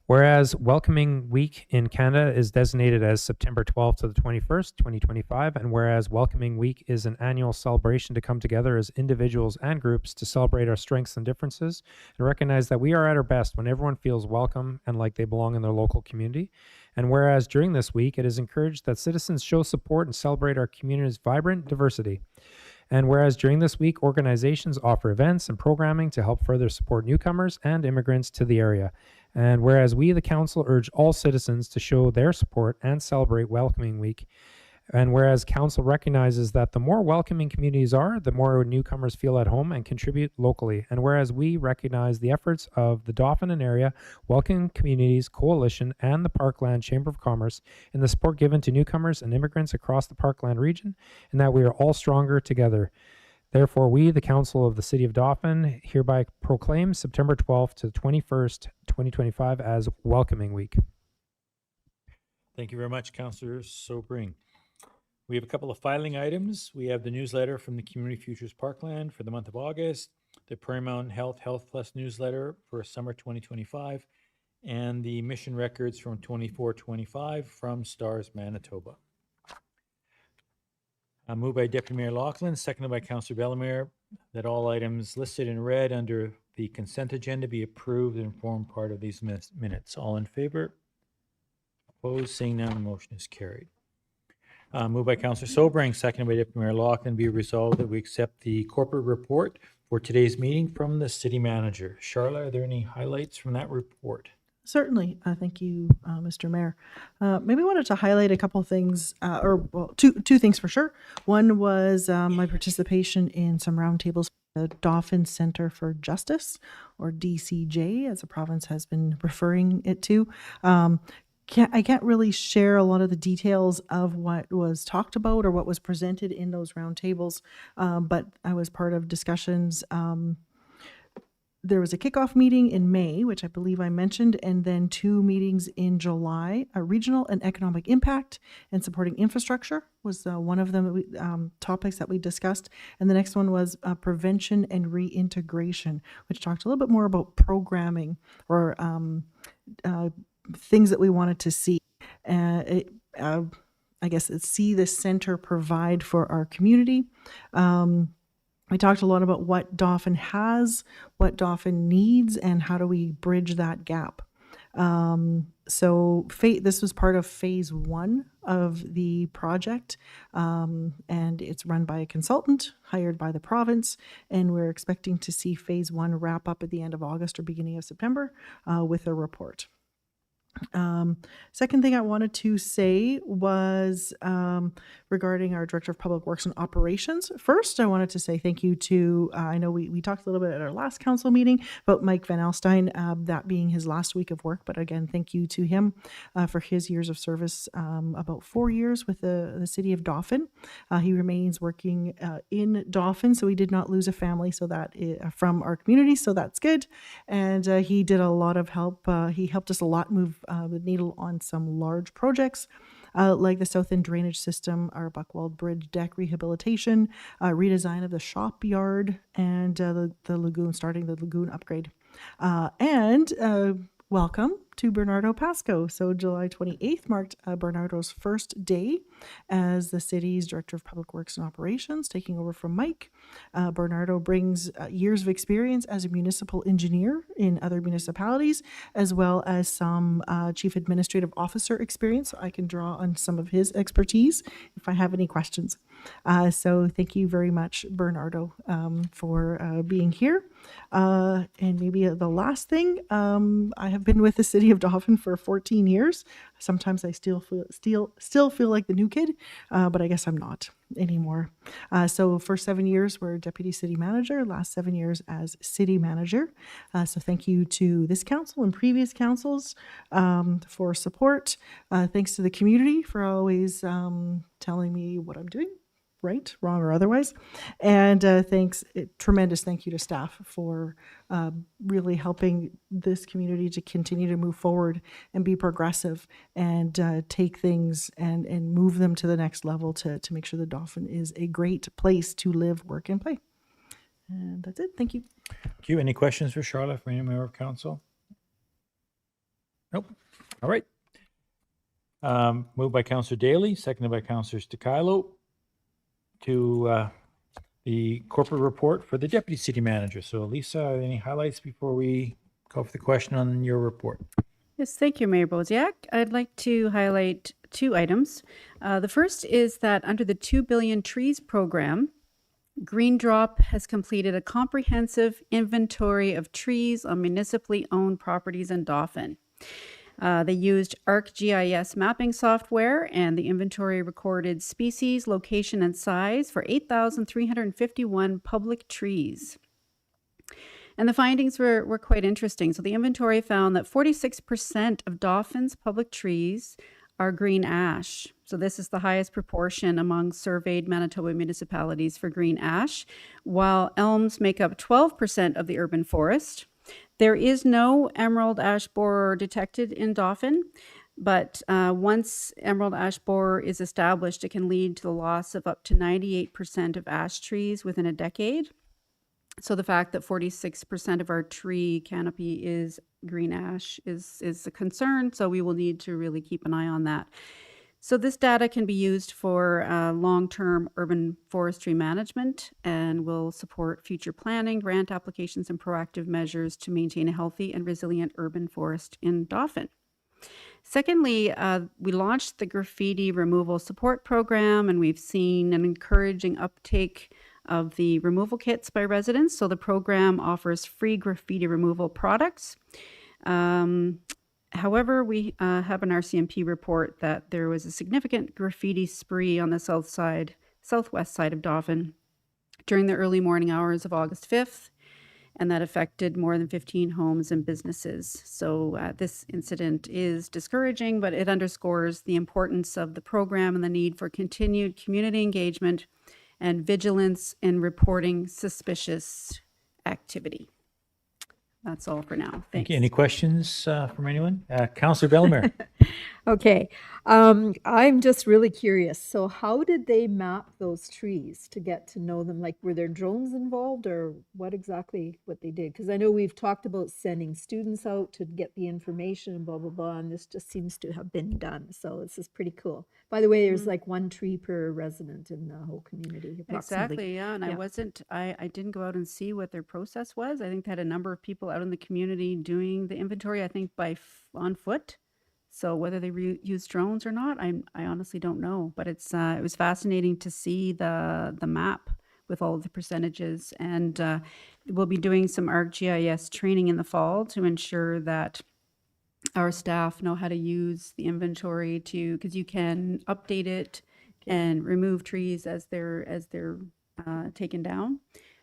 Speaker 10: Whereas Welcoming Week in Canada is designated as September 12th to the 21st, 2025, and whereas Welcoming Week is an annual celebration to come together as individuals and groups to celebrate our strengths and differences and recognize that we are at our best when everyone feels welcome and like they belong in their local community. And whereas during this week, it is encouraged that citizens show support and celebrate our community's vibrant diversity. And whereas during this week, organizations offer events and programming to help further support newcomers and immigrants to the area. And whereas we, the council, urge all citizens to show their support and celebrate Welcoming Week. And whereas council recognizes that the more welcoming communities are, the more newcomers feel at home and contribute locally. And whereas we recognize the efforts of the Dauphin and Area Welcoming Communities Coalition and the Parkland Chamber of Commerce in the support given to newcomers and immigrants across the Parkland region, and that we are all stronger together. Therefore, we, the Council of the City of Dauphin, hereby proclaim September 12th to the 21st, 2025 as Welcoming Week.
Speaker 1: Thank you very much, Councillor Sobering. We have a couple of filing items. We have the newsletter from the Community Futures Parkland for the month of August, the Prairie Mountain Health Plus newsletter for summer 2025, and the mission records from 24-25 from Stars Manitoba. Moved by Deputy Mayor Laughlin, seconded by Councillor Bellemare, that all items listed in red under the consent agenda be approved and form part of these minutes. All in favor? Opposed? Seeing none, the motion is carried. Moved by Councillor Sobering, seconded by Deputy Mayor Laughlin, be resolved that we accept the corporate report for today's meeting from the City Manager. Charlotte, are there any highlights from that report?
Speaker 3: Certainly. Thank you, Mr. Mayor. Maybe wanted to highlight a couple of things, two things for sure. One was my participation in some roundtables for the Dauphin Center for Justice, or DCJ, as the province has been referring it to. I can't really share a lot of the details of what was talked about or what was presented in those roundtables, but I was part of discussions. There was a kickoff meeting in May, which I believe I mentioned, and then 2 meetings in July. Regional and economic impact and supporting infrastructure was one of the topics that we discussed. And the next one was prevention and reintegration, which talked a little bit more about programming or things that we wanted to see. I guess it's see the center provide for our community. We talked a lot about what Dauphin has, what Dauphin needs, and how do we bridge that gap. So this was part of phase 1 of the project, and it's run by a consultant hired by the province, and we're expecting to see phase 1 wrap up at the end of August or beginning of September with a report. Second thing I wanted to say was regarding our Director of Public Works and Operations. First, I wanted to say thank you to, I know we talked a little bit at our last council meeting about Mike Van Alstyne, that being his last week of work, but again, thank you to him for his years of service, about 4 years with the City of Dauphin. He remains working in Dauphin, so he did not lose a family from our community, so that's good. And he did a lot of help. He helped us a lot move the needle on some large projects like the South End Drainage System, our Buckwald Bridge deck rehabilitation, redesign of the shop yard, and the lagoon, starting the lagoon upgrade. Welcome to Bernardo Pasco. So July 28th marked Bernardo's first day as the city's Director of Public Works and Operations, taking over from Mike. Bernardo brings years of experience as a municipal engineer in other municipalities, as well as some Chief Administrative Officer experience. So I can draw on some of his expertise if I have any questions. So thank you very much, Bernardo, for being here. And maybe the last thing, I have been with the City of Dauphin for 14 years. Sometimes I still feel like the new kid, but I guess I'm not anymore. So for 7 years, we're Deputy City Manager, last 7 years as City Manager. So thank you to this council and previous councils for support. Thanks to the community for always telling me what I'm doing, right, wrong, or otherwise. And tremendous thank you to staff for really helping this community to continue to move forward and be progressive and take things and move them to the next level to make sure the Dauphin is a great place to live, work, and play. And that's it. Thank you.
Speaker 1: Thank you. Any questions for Charlotte for any member of council? Nope. All right. Moved by Councillor Daly, seconded by Councillor Stakilo to the corporate report for the deputy city manager. So Lisa, any highlights before we go for the question on your report?
Speaker 2: Yes, thank you, Mayor Boziak. I'd like to highlight two items. The first is that under the 2 Billion Trees program, Green Drop has completed a comprehensive inventory of trees on municipally owned properties in Dauphin. They used ArcGIS mapping software, and the inventory recorded species, location, and size for 8,351 public trees. And the findings were quite interesting. So the inventory found that 46% of Dauphin's public trees are green ash. So this is the highest proportion among surveyed Manitoba municipalities for green ash, while elms make up 12% of the urban forest. There is no emerald ash borer detected in Dauphin, but once emerald ash borer is established, it can lead to the loss of up to 98% of ash trees within a decade. So the fact that 46% of our tree canopy is green ash is a concern, so we will need to really keep an eye on that. So this data can be used for long-term urban forestry management and will support future planning, grant applications, and proactive measures to maintain a healthy and resilient urban forest in Dauphin. Secondly, we launched the graffiti removal support program, and we've seen an encouraging uptake of the removal kits by residents. So the program offers free graffiti removal products. However, we have an RCMP report that there was a significant graffiti spree on the southwest side of Dauphin during the early morning hours of August 5th, and that affected more than 15 homes and businesses. So this incident is discouraging, but it underscores the importance of the program and the need for continued community engagement and vigilance in reporting suspicious activity. That's all for now. Thanks.
Speaker 1: Thank you. Any questions from anyone? Councillor Bellemare.
Speaker 8: Okay. I'm just really curious. So how did they map those trees to get to know them? Like, were there drones involved, or what they did? Because I know we've talked about sending students out to get the information and blah, blah, blah, and this just seems to have been done. So this is pretty cool. By the way, there's like one tree per resident in the whole community.
Speaker 2: Exactly, yeah. And I didn't go out and see what their process was. I think they had a number of people out in the community doing the inventory, I think on foot. So whether they used drones or not, I honestly don't know. But it was fascinating to see the map with all of the percentages. And we'll be doing some ArcGIS training in the fall to ensure that our staff know how to use the inventory because you can update it and remove trees as they're taken down.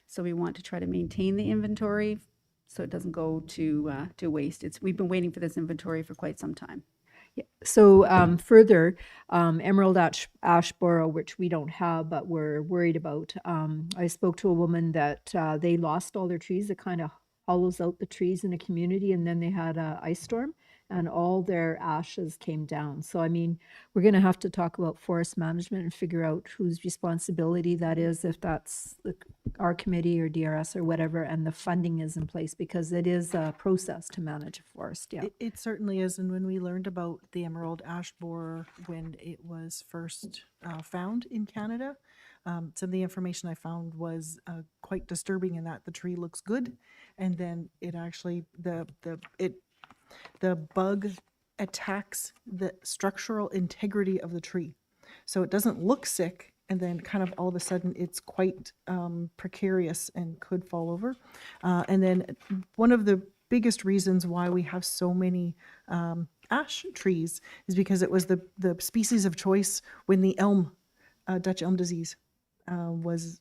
Speaker 2: So we want to try to maintain the inventory so it doesn't go to waste. We've been waiting for this inventory for quite some time.
Speaker 8: Yeah. So further, emerald ash borer, which we don't have, but we're worried about. I spoke to a woman that they lost all their trees. It kind of hollows out the trees in a community, and then they had an ice storm, and all their ashes came down. So, I mean, we're going to have to talk about forest management and figure out whose responsibility that is, if that's our committee or DRS or whatever, and the funding is in place, because it is a process to manage a forest. Yeah,
Speaker 3: It certainly is. And when we learned about the emerald ash borer when it was first found in Canada, some of the information I found was quite disturbing in that the tree looks good, and then it actually the bug attacks the structural integrity of the tree. So it doesn't look sick, and then kind of all of a sudden it's quite precarious and could fall over. And then one of the biggest reasons why we have so many ash trees is because it was the species of choice when the Dutch elm disease was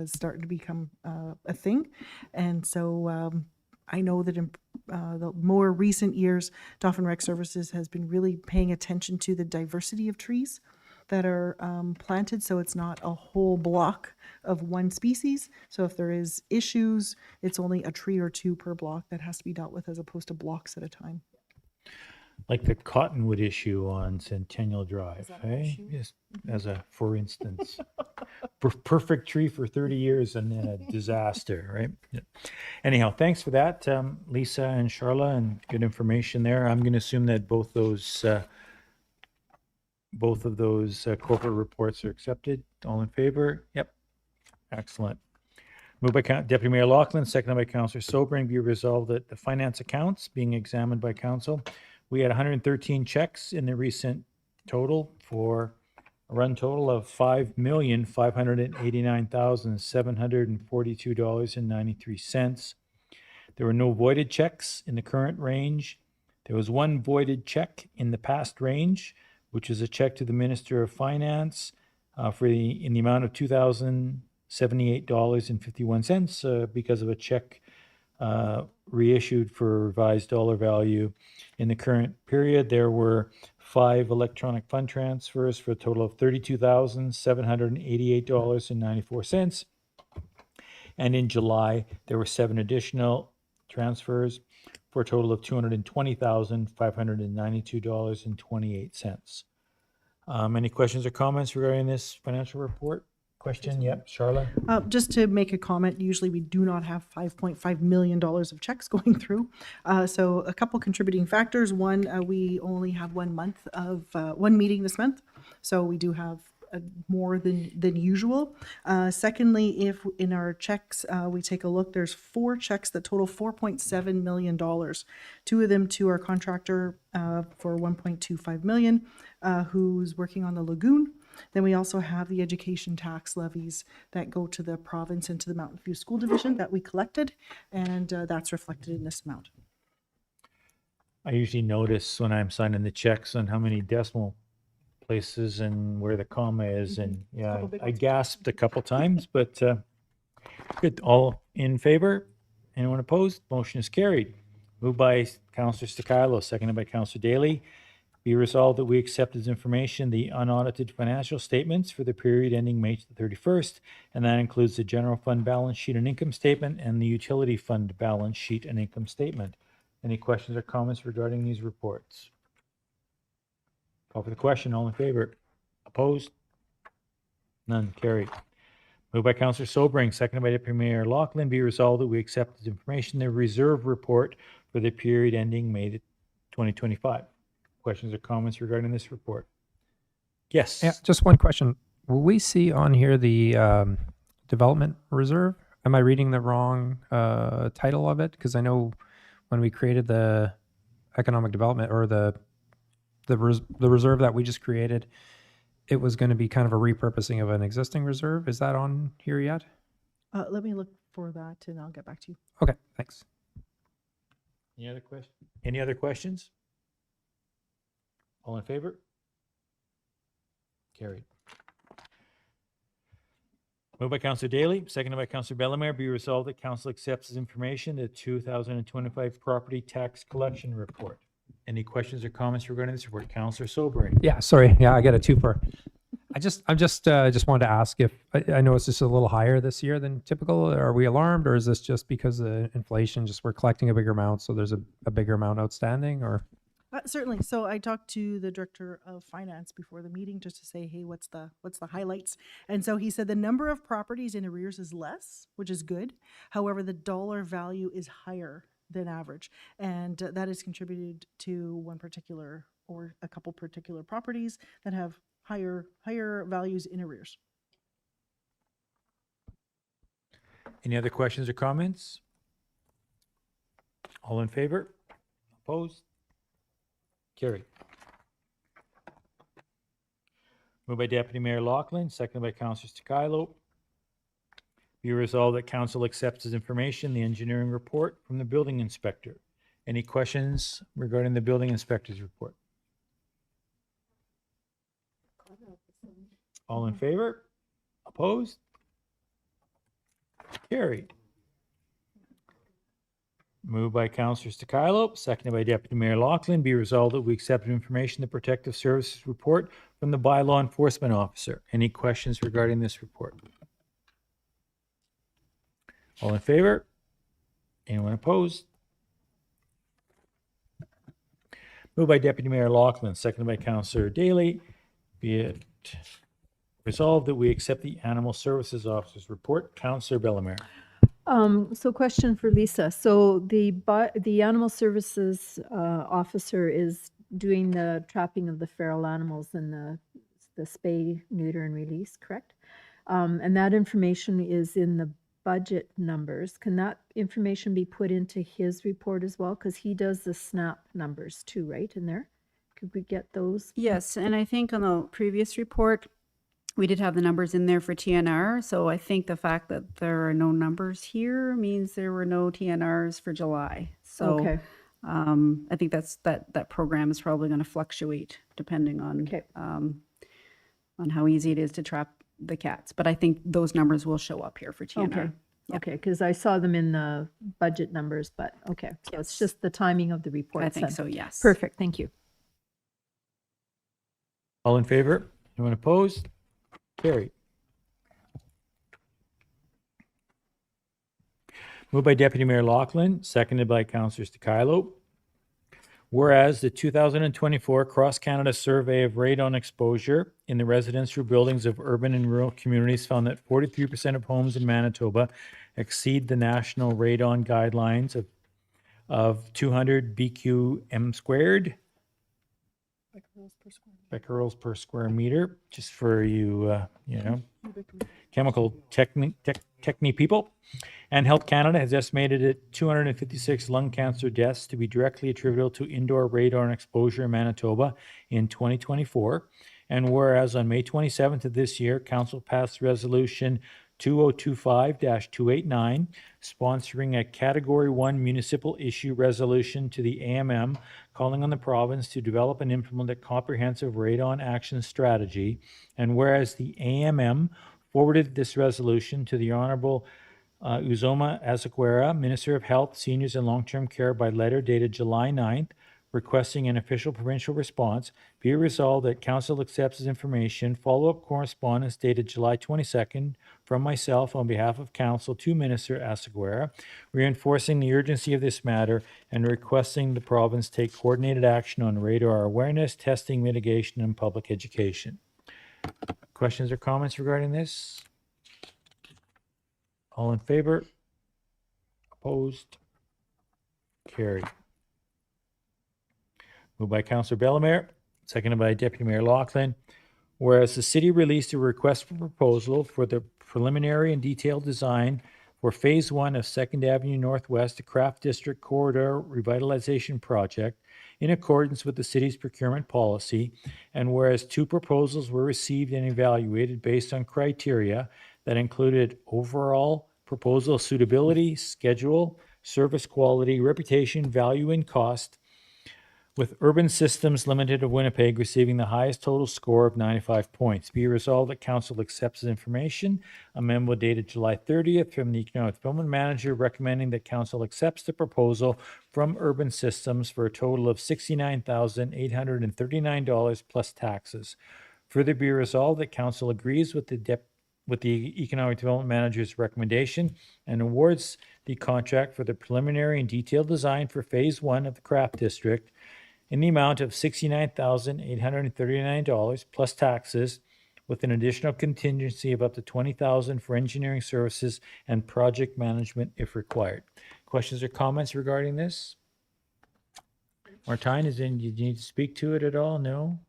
Speaker 3: starting to become a thing. And so I know that in the more recent years, Dauphin Rec Services has been really paying attention to the diversity of trees that are planted, so it's not a whole block of one species. So if there is issues, it's only a tree or two per block that has to be dealt with, as opposed to blocks at a time.
Speaker 1: Like the cottonwood issue on Centennial Drive, hey? Yes, as a for instance. perfect tree for 30 years and then a disaster, right? Yeah. Anyhow, thanks for that, Lisa and Charla, and good information there. I'm going to assume that both of those corporate reports are accepted. All in favor? Yep. Excellent. Moved by Deputy Mayor Laughlin, seconded by Councillor Sobering, be resolved that the finance accounts being examined by council, we had 113 checks in the recent total for a run total of $5,589,742.93. There were no voided checks in the current range. There was one voided check in the past range, which is a check to the Minister of Finance in the amount of $2,078.51 because of a check reissued for revised dollar value. In the current period, there were 5 electronic fund transfers for a total of $32,788.94. And in July, there were 7 additional transfers for a total of $220,592.28. Any questions or comments regarding this financial report? Question? Yep, Charlotte?
Speaker 3: Just to make a comment, usually we do not have $5.5 million of checks going through. So a couple contributing factors. One, we only have 1 month of, one meeting this month. So we do have more than usual. Secondly, if in our checks, we take a look, there's 4 checks that total $4.7 million. 2 of them to our contractor for $1.25 million, who's working on the lagoon. Then we also have the education tax levies that go to the province and to the Mountain View School Division that we collected, and that's reflected in this amount.
Speaker 1: I usually notice when I'm signing the checks on how many decimal places and where the comma is, and yeah,
Speaker 3: Couple big
Speaker 1: I
Speaker 3: ones.
Speaker 1: gasped a couple times, but good. All in favor? Anyone opposed? Motion is carried. Moved by Councillor Stakilo, seconded by Councillor Daly. Be resolved that we accept as information the unaudited financial statements for the period ending May 31st, and that includes the general fund balance sheet and income statement and the utility fund balance sheet and income statement. Any questions or comments regarding these reports? Call for the question. All in favor? Opposed? None. Carried. Moved by Councillor Sobering, seconded by Deputy Mayor Laughlin. Be resolved that we accept as information the reserve report for the period ending May 2025. Questions or comments regarding this report? Yes.
Speaker 10: Yeah, just one question. Will we see on here the development reserve? Am I reading the wrong title of it? Because I know when we created the economic development or the reserve that we just created, it was going to be kind of a repurposing of an existing reserve. Is that on here yet?
Speaker 3: Let me look for that and I'll get back to you.
Speaker 10: Okay, thanks.
Speaker 1: Any other questions? Any other questions? All in favor? Carried. Moved by Councillor Daly, seconded by Councillor Bellemare. Be resolved that Council accepts as information the 2025 property tax collection report. Any questions or comments regarding this report? Councillor Sobering.
Speaker 10: Yeah, sorry. Yeah, I got a twofer. I just wanted to ask if I know it's just a little higher this year than typical. Are we alarmed, or is this just because of inflation? Just we're collecting a bigger amount, so there's a bigger amount outstanding, or?
Speaker 3: Certainly. So I talked to the director of finance before the meeting just to say, hey, what's the highlights? And so he said the number of properties in arrears is less, which is good. However, the dollar value is higher than average, and that is contributed to one particular or a couple particular properties that have higher values in arrears.
Speaker 1: Any other questions or comments? All in favor? Opposed? Carried. Moved by Deputy Mayor Laughlin, seconded by Councillor Stakilo. Be resolved that Council accepts as information the engineering report from the building inspector. Any questions regarding the building inspector's report? All in favor? Opposed? Carried. Moved by Councillor Stakilo, seconded by Deputy Mayor Laughlin. Be resolved that we accept information the Protective Services report from the bylaw enforcement officer. Any questions regarding this report? All in favor? Anyone opposed? Moved by Deputy Mayor Laughlin, seconded by Councillor Daly. Be it Resolved that we accept the Animal Services Officer's report. Councillor Bellemare.
Speaker 8: So question for Lisa. So the animal services officer is doing the trapping of the feral animals and the spay, neuter, and release, correct? And that information is in the budget numbers. Can that information be put into his report as well? Because he does the SNAP numbers too, right, in there? Could we get those?
Speaker 2: Yes, and I think on the previous report, we did have the numbers in there for TNR. So I think the fact that there are no numbers here means there were no TNRs for July. So
Speaker 8: Okay.
Speaker 2: I think that program is probably going to fluctuate depending on
Speaker 8: Okay.
Speaker 2: On how easy it is to trap the cats. But I think those numbers will show up here for TNR.
Speaker 8: Okay.
Speaker 2: Yeah.
Speaker 8: Okay, because I saw them in the budget numbers, but okay. So it's just the timing of the report.
Speaker 2: I think so, yes.
Speaker 8: Perfect, thank you.
Speaker 1: All in favor? Anyone opposed? Carried. Moved by Deputy Mayor Loughlin, seconded by Councillor Stakilo. Whereas the 2024 Cross Canada Survey of Radon Exposure in the residential buildings of urban and rural communities found that 43% of homes in Manitoba exceed the national radon guidelines of 200 BQM squared. Becquerels per square meter, just for you, chemical technique people. And Health Canada has estimated at 256 lung cancer deaths to be directly attributable to indoor radon exposure in Manitoba in 2024. And whereas on May 27th of this year, Council passed Resolution 2025-289, sponsoring a Category 1 municipal issue resolution to the AMM, calling on the province to develop and implement a comprehensive radon action strategy. And whereas the AMM forwarded this resolution to the Honourable Uzoma Azaquera, Minister of Health, Seniors and Long-Term Care, by letter dated July 9th, requesting an official provincial response, be it resolved that Council accepts this information. Follow-up correspondence dated July 22nd from myself on behalf of Council to Minister Azaquera, reinforcing the urgency of this matter and requesting the province take coordinated action on radar awareness, testing, mitigation, and public education. Questions or comments regarding this? All in favor? Opposed? Carried. Moved by Councillor Bellemare, seconded by Deputy Mayor Loughlin. Whereas the city released a request for proposal for the preliminary and detailed design for Phase 1 of 2nd Avenue Northwest, the Craft District Corridor Revitalization Project, in accordance with the city's procurement policy, and whereas 2 proposals were received and evaluated based on criteria that included overall proposal suitability, schedule, service quality, reputation, value, and cost, with Urban Systems Limited of Winnipeg receiving the highest total score of 95 points. Be resolved that Council accepts this information. A memo dated July 30th from the Economic Development Manager recommending that Council accepts the proposal from Urban Systems for a total of $69,839 plus taxes. Further be resolved that Council agrees with the Economic Development Manager's recommendation and awards the contract for the preliminary and detailed design for Phase 1 of the Craft District in the amount of $69,839 plus taxes, with an additional contingency of up to $20,000 for engineering services and project management if required. Questions or comments regarding this? Martine, do you need to speak to it at all? No?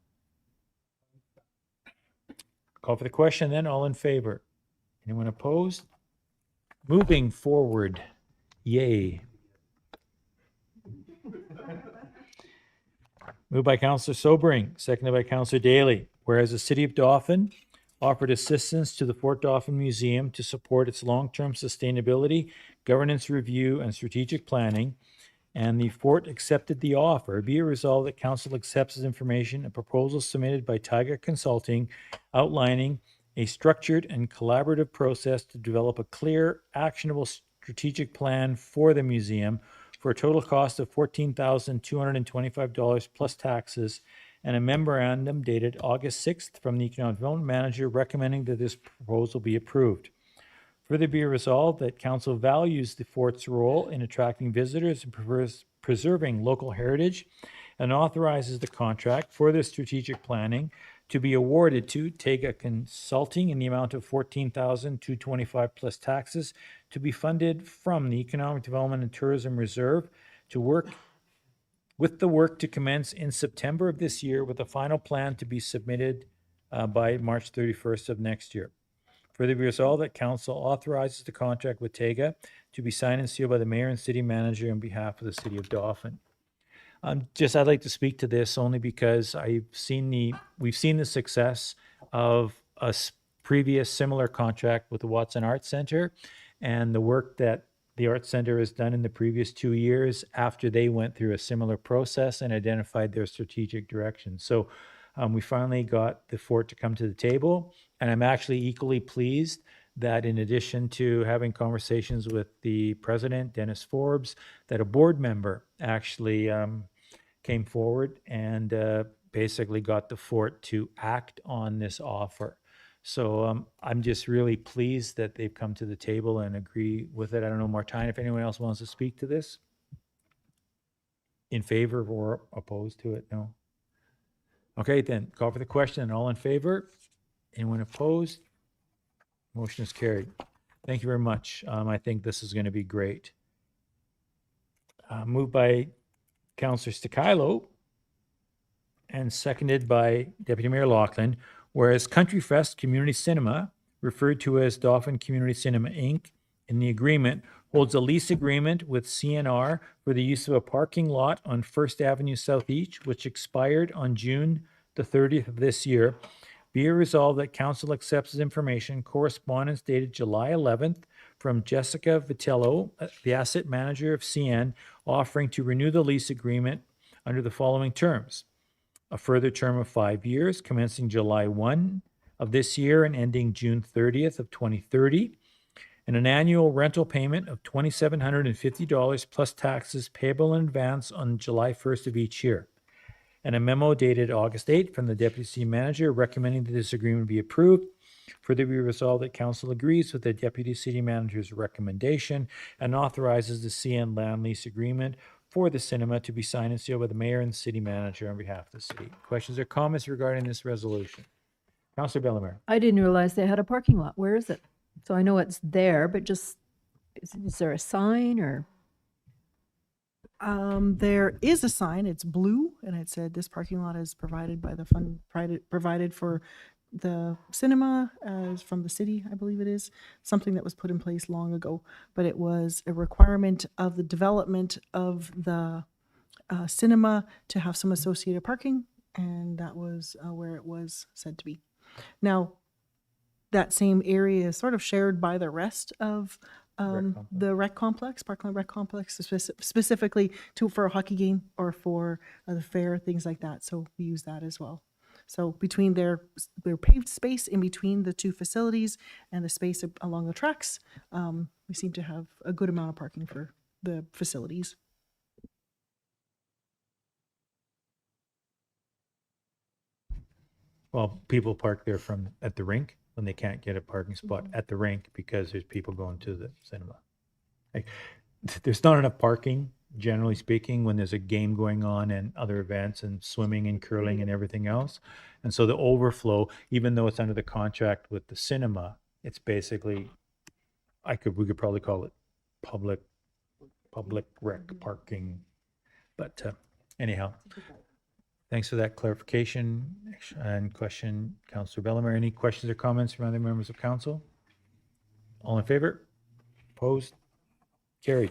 Speaker 1: Call for the question then. All in favor? Anyone opposed? Moving forward. Yay. Moved by Councillor Sobering, seconded by Councillor Daly. Whereas the City of Dauphin offered assistance to the Fort Dauphin Museum to support its long-term sustainability, governance review, and strategic planning, and the Fort accepted the offer, be it resolved that Council accepts this information, a proposal submitted by Tiger Consulting outlining a structured and collaborative process to develop a clear, actionable strategic plan for the museum for a total cost of $14,225 plus taxes, and a memorandum dated August 6th from the Economic Development Manager recommending that this proposal be approved. Further be resolved that Council values the Fort's role in attracting visitors and preserving local heritage, and authorizes the contract for the strategic planning to be awarded to Tega Consulting in the amount of $14,225 plus taxes to be funded from the Economic Development and Tourism Reserve to work with the work to commence in September of this year with a final plan to be submitted by March 31st of next year. Further be resolved that council authorizes the contract with Tega to be signed and sealed by the mayor and city manager on behalf of the city of Dauphin. I'd like to speak to this only because we've seen the success of a previous similar contract with the Watson Arts Center and the work that the Arts Center has done in the previous 2 years after they went through a similar process and identified their strategic direction. So we finally got the fort to come to the table, and I'm actually equally pleased that in addition to having conversations with the president, Dennis Forbes, that a board member actually came forward and basically got the fort to act on this offer. So I'm just really pleased that they've come to the table and agree with it. I don't know, Martine, if anyone else wants to speak to this? In favor or opposed to it? No? Okay, then call for the question. All in favor? Anyone opposed? Motion is carried. Thank you very much. I think this is going to be great. Moved by Councillor Stakilo and seconded by Deputy Mayor Laughlin, whereas Country Fest Community Cinema, referred to as Dauphin Community Cinema, Inc., in the agreement holds a lease agreement with CNR for the use of a parking lot on First Avenue Southeast, which expired on June the 30th of this year. Be it resolved that council accepts as information correspondence dated July 11th from Jessica Vitello, the asset manager of CN, offering to renew the lease agreement under the following terms. A further term of 5 years, commencing July 1 of this year and ending June 30th of 2030, and an annual rental payment of $2,750 plus taxes payable in advance on July 1st of each year. And a memo dated August 8th from the Deputy City Manager recommending that this agreement be approved. Further be resolved that Council agrees with the Deputy City Manager's recommendation and authorizes the CN land lease agreement for the cinema to be signed and sealed by the Mayor and City Manager on behalf of the city. Questions or comments regarding this resolution? Councillor Bellemare.
Speaker 8: I didn't realize they had a parking lot. Where is it? So I know it's there, but just, is there a sign or?
Speaker 3: There is a sign, it's blue, and it said this parking lot is provided by the fund, provided for the cinema, from the city, I believe it is, something that was put in place long ago, but it was a requirement of the development of the cinema to have some associated parking, and that was where it was said to be. Now, that same area is sort of shared by the rest of the rec complex, Parkland Rec Complex, specifically for a hockey game or for the fair, things like that. So we use that as well. So between their paved space in between the two facilities and the space along the tracks, we seem to have a good amount of parking for the facilities.
Speaker 1: Well, people park there at the rink when they can't get a parking spot at the rink because there's people going to the cinema. Like, there's not enough parking, generally speaking, when there's a game going on and other events and swimming and curling and everything else. And so the overflow, even though it's under the contract with the cinema, it's basically, we could probably call it public rec parking. But anyhow, thanks for that clarification and question, Councillor Bellemare. Any questions or comments from other members of council? All in favor? Opposed? Carried.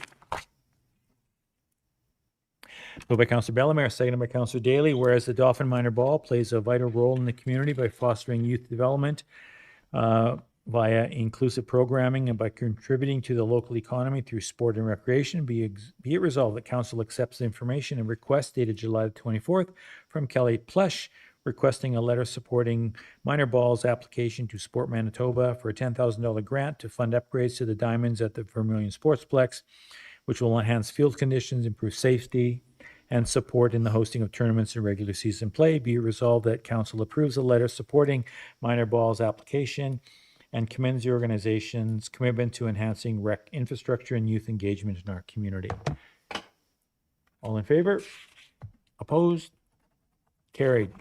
Speaker 1: Moved by Councillor Bellemare, seconded by Councillor Daly. Whereas the Dauphin Minor Ball plays a vital role in the community by fostering youth development via inclusive programming and by contributing to the local economy through sport and recreation, be it resolved that Council accepts the information and request dated July 24th from Kelly Plush, requesting a letter supporting Minor Ball's application to Sport Manitoba for a $10,000 grant to fund upgrades to the diamonds at the Vermilion Sportsplex, which will enhance field conditions, improve safety, and support in the hosting of tournaments and regular season play. Be it resolved that Council approves a letter supporting Minor Ball's application and commends the organization's commitment to enhancing rec infrastructure and youth engagement in our community. All in favor? Opposed? Carried.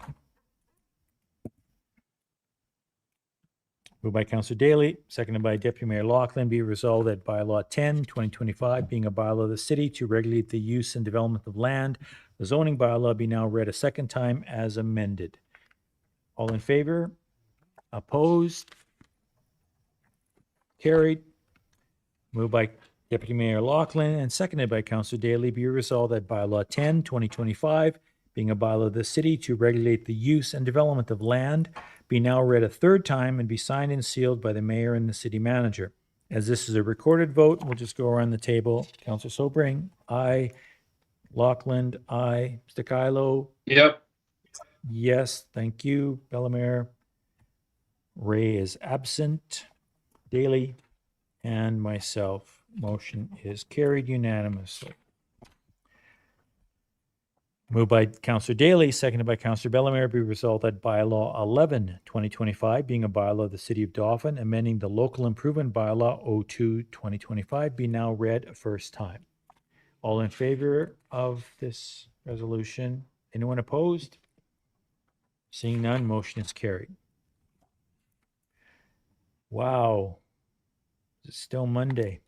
Speaker 1: Moved by Councillor Daly, seconded by Deputy Mayor Lachlan, be resolved that bylaw 10, 2025, being a bylaw of the city to regulate the use and development of land, the zoning bylaw be now read a second time as amended. All in favor? Opposed? Carried. Moved by Deputy Mayor Lachlan and seconded by Councillor Daly, be resolved that bylaw 10, 2025, being a bylaw of the city to regulate the use and development of land, be now read a third time and be signed and sealed by the mayor and the city manager. As this is a recorded vote, we'll just go around the table. Councillor Sobring, aye. Lachlan, aye. Mr. Kylo,
Speaker 11: Yep.
Speaker 1: yes, thank you. Bellemare. Ray is absent. Daly and myself. Motion is carried unanimously. Moved by Councillor Daly, seconded by Councillor Bellemare, be resolved that bylaw 11, 2025, being a bylaw of the city of Dauphin, amending the local improvement bylaw 02, 2025, be now read a first time. All in favor of this resolution? Anyone opposed? Seeing none, motion is carried. Wow. It's still Monday.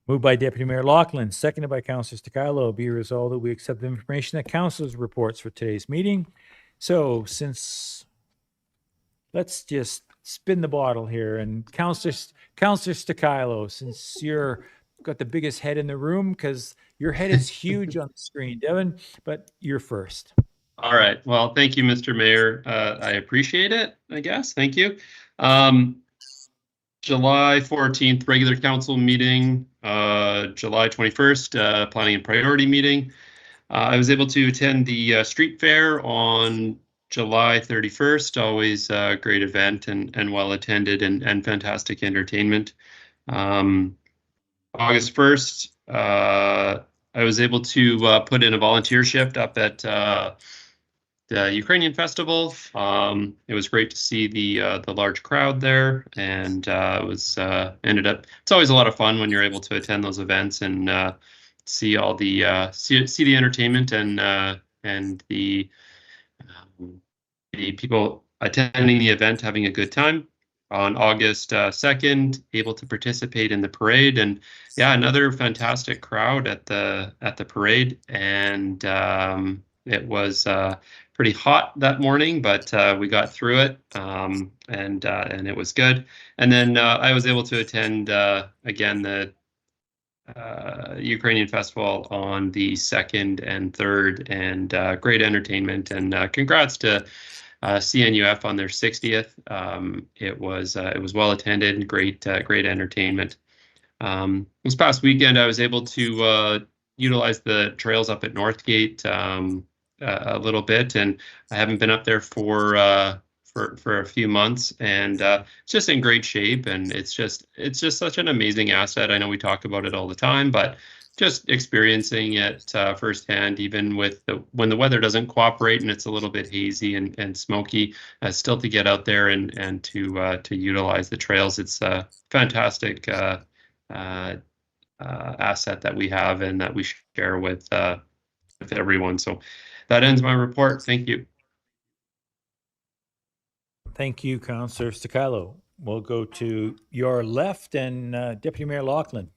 Speaker 1: Moved by Deputy Mayor Lachlan, seconded by Councillor Sticalo, be resolved that we accept the information that councilors reports for today's meeting. So let's just spin the bottle here, and Councillor Sticalo, since you're got the biggest head in the room, because your head is huge on the screen, Devin, but you're first.
Speaker 11: All right. Well, thank you, Mr. Mayor. I appreciate it, I guess. Thank you. July 14th, regular council meeting. July 21st, planning and priority meeting. I was able to attend the street fair on July 31st. Always a great event and well attended and fantastic entertainment. August 1st, I was able to put in a volunteer shift up at the Ukrainian festival. It was great to see the large crowd there, and it was ended up. It's always a lot of fun when you're able to attend those events and see all the see the entertainment and the people attending the event having a good time. On August 2nd, able to participate in the parade, and yeah, another fantastic crowd at the parade, and it was pretty hot that morning, but we got through it, and it was good. And then I was able to attend again the Ukrainian festival on the 2nd and 3rd, and great entertainment. And congrats to CNUF on their 60th. It was well attended and great entertainment. This past weekend, I was able to utilize the trails up at Northgate a little bit, and I haven't been up there for a few months, and it's just in great shape, and it's just such an amazing asset. I know we talk about it all the time, but just experiencing it firsthand, even with when the weather doesn't cooperate and it's a little bit hazy and smoky, still to get out there and to utilize the trails. It's a fantastic asset that we have and that we share with everyone. So that ends my report. Thank you.
Speaker 1: Thank you, Councillor Sticalo. We'll go to your left and Deputy Mayor Lachlan.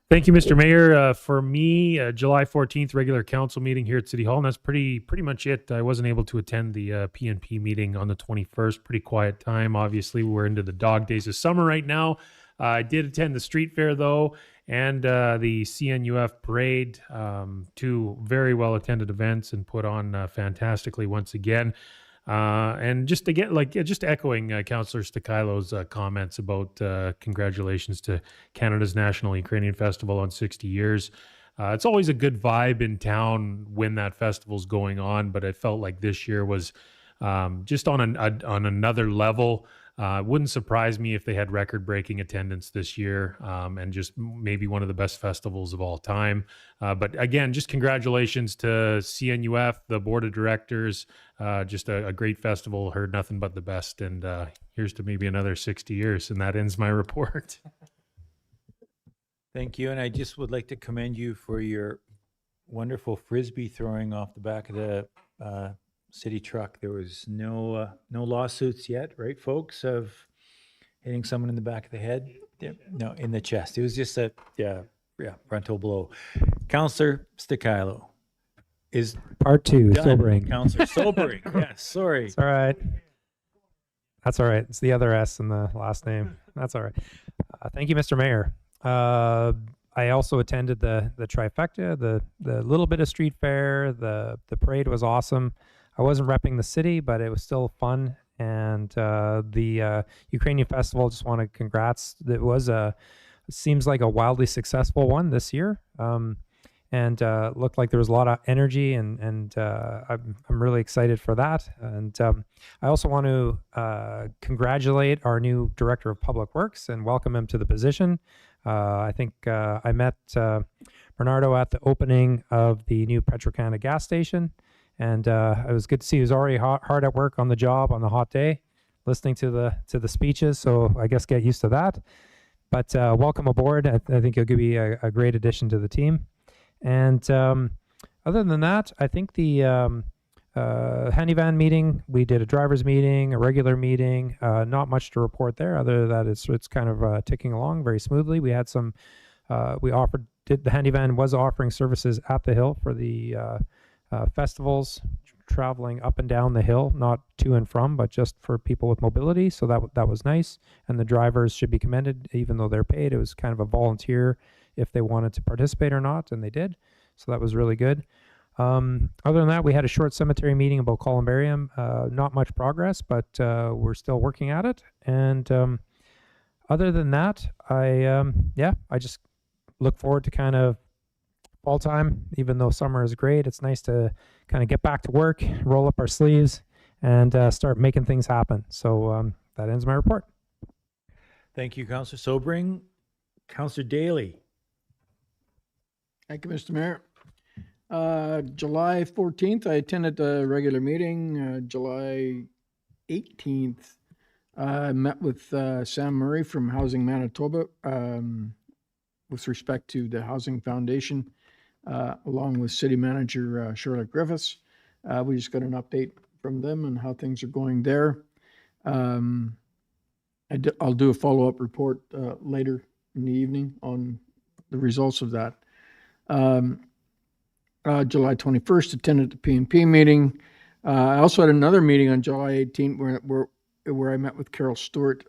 Speaker 12: Thank you, Mr. Mayor. For me, July 14th, regular council meeting here at City Hall, and that's pretty much it. I wasn't able to attend the PNP meeting on the 21st. Pretty quiet time. Obviously, we're into the dog days of summer right now. I did attend the street fair, though, and the CNUF parade. Two very well-attended events and put on fantastically once again. And just echoing Councillor Stikailo's comments about congratulations to Canada's National Ukrainian Festival on 60 years. It's always a good vibe in town when that festival's going on, but I felt like this year was just on another level. Wouldn't surprise me if they had record-breaking attendance this year, and just maybe one of the best festivals of all time. But again, just congratulations to CNUF, the board of directors. Just a great festival. Heard nothing but the best. And here's to maybe another 60 years. And that ends my report.
Speaker 1: Thank you. And I just would like to commend you for your wonderful Frisbee throwing off the back of the city truck. There was no lawsuits yet, right, folks, of hitting someone in the back of the head? Yeah, no, in the chest. It was just a frontal blow. Councillor Stikilo is
Speaker 10: Part two,
Speaker 1: done.
Speaker 10: sobering.
Speaker 1: Councillor sobering. Yes, sorry.
Speaker 10: It's all right. That's all right. It's the other S in the last name. That's all right. Thank you, Mr. Mayor. I also attended the trifecta, the little bit of street fair. The parade was awesome. I wasn't repping the city, but it was still fun. And the Ukrainian festival, just want to congrats. It was seems like a wildly successful one this year. And looked like there was a lot of energy, and I'm really excited for that. And I also want to congratulate our new Director of Public Works and welcome him to the position. I think I met Bernardo at the opening of the new Petrocana gas station, and it was good to see he was already hard at work on the job on the hot day, listening to the speeches. So I guess get used to that. But welcome aboard. I think you'll be a great addition to the team. And other than that, I think the handy van meeting, we did a driver's meeting, a regular meeting, not much to report there other than that it's kind of ticking along very smoothly. We had some, the handy van was offering services at the hill for the festivals, traveling up and down the hill, not to and from, but just for people with mobility. So that was nice. And the drivers should be commended, even though they're paid. It was kind of a volunteer if they wanted to participate or not, and they did. So that was really good. Other than that, we had a short cemetery meeting about columbarium. Not much progress, but we're still working at it. And other than that, I just look forward to kind of fall time. Even though summer is great, it's nice to kind of get back to work, roll up our sleeves, and start making things happen. So that ends my report.
Speaker 1: Thank you, Councillor Sobering. Councillor Daly.
Speaker 9: Thank you, Mr. Mayor. July 14th, I attended the regular meeting. July 18th, I met with Sam Murray from Housing Manitoba with respect to the Housing Foundation, along with City Manager Charlotte Griffiths. We just got an update from them on how things are going there. I'll do a follow-up report later in the evening on the results of that. July 21st, attended the P&P meeting. I also had another meeting on July 18th where I met with Carol Stewart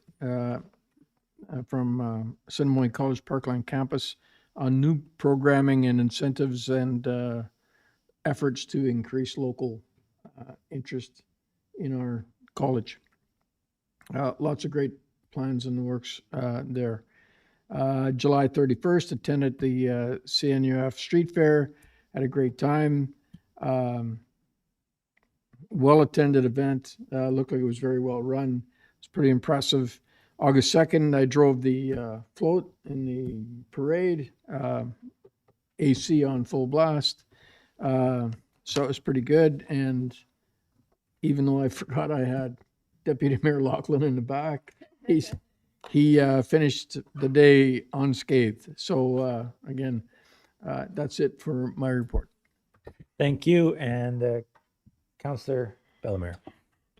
Speaker 9: from Assiniboine College Parkland campus on new programming and incentives and efforts to increase local interest in our college. Lots of great plans in the works there. July 31st, attended the CNUF Street Fair. Had a great time. Well-attended event. Looked like it was very well run. It's pretty impressive. August 2nd, I drove the float in the parade. AC on full blast. So it was pretty good. And even though I forgot I had Deputy Mayor Laughlin in the back, he finished the day unscathed. So again, that's it for my report.
Speaker 1: Thank you. And Councillor Bellemare.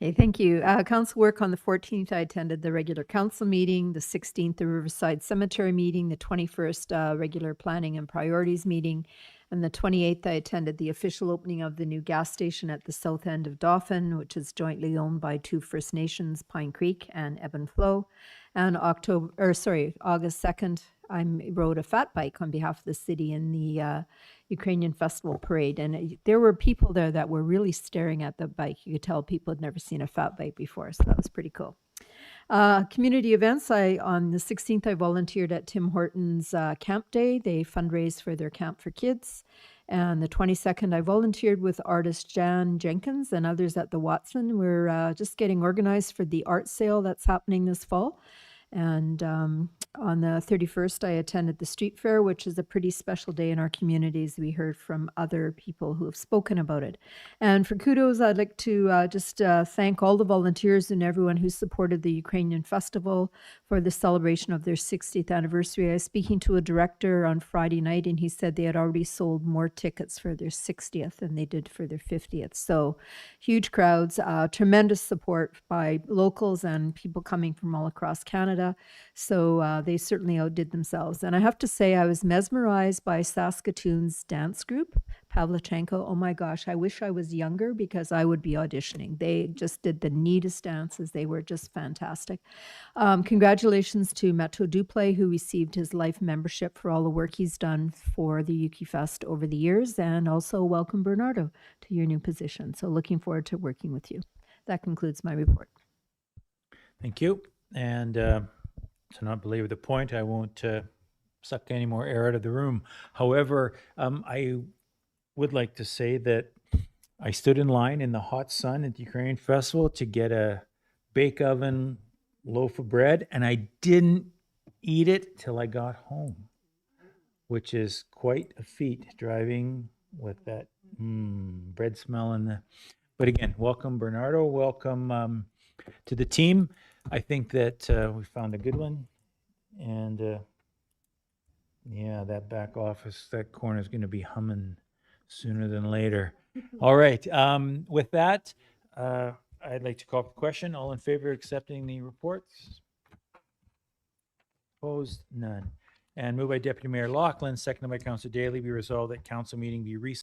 Speaker 8: Okay, thank you. Council work on the 14th, I attended the regular council meeting, the 16th, the Riverside Cemetery meeting, the 21st, regular planning and priorities meeting, and the 28th, I attended the official opening of the new gas station at the south end of Dauphin, which is jointly owned by two First Nations, Pine Creek and Ebb and Flow. And August 2nd, I rode a fat bike on behalf of the city in the Ukrainian Festival Parade. And there were people there that were really staring at the bike. You could tell people had never seen a fat bike before, so that was pretty cool. Community events, on the 16th, I volunteered at Tim Hortons Camp Day. They fundraised for their Camp for Kids. And the 22nd, I volunteered with artist Jan Jenkins and others at the Watson. We're just getting organized for the art sale that's happening this fall. And on the 31st, I attended the street fair, which is a pretty special day in our communities. We heard from other people who have spoken about it. And for kudos, I'd like to just thank all the volunteers and everyone who supported the Ukrainian festival for the celebration of their 60th anniversary. I was speaking to a director on Friday night, and he said they had already sold more tickets for their 60th than they did for their 50th. So huge crowds, tremendous support by locals and people coming from all across Canada. So they certainly outdid themselves. And I have to say, I was mesmerized by Saskatoon's dance group, Pavlichenko. Oh my gosh, I wish I was younger because I would be auditioning. They just did the neatest dances. They were just fantastic. Congratulations to Mathieu Duplay, who received his life membership for all the work he's done for the Yuki Fest over the years. And also welcome, Bernardo, to your new position. So looking forward to working with you. That concludes my report.
Speaker 1: Thank you. And to not belabor the point, I won't suck any more air out of the room. However, I would like to say that I stood in line in the hot sun at the Ukrainian festival to get a bake oven loaf of bread, and I didn't eat it till I got home, which is quite a feat, driving with that bread smell in the. But again, welcome, Bernardo. Welcome to the team. I think that we found a good one. And yeah, that back office, that corner is going to be humming sooner than later. All right. With that, I'd like to call for the question. All in favor of accepting the reports? Opposed? None. And moved by Deputy Mayor Laughlin, seconded by Councilor Daly, be resolved that council meeting be recessed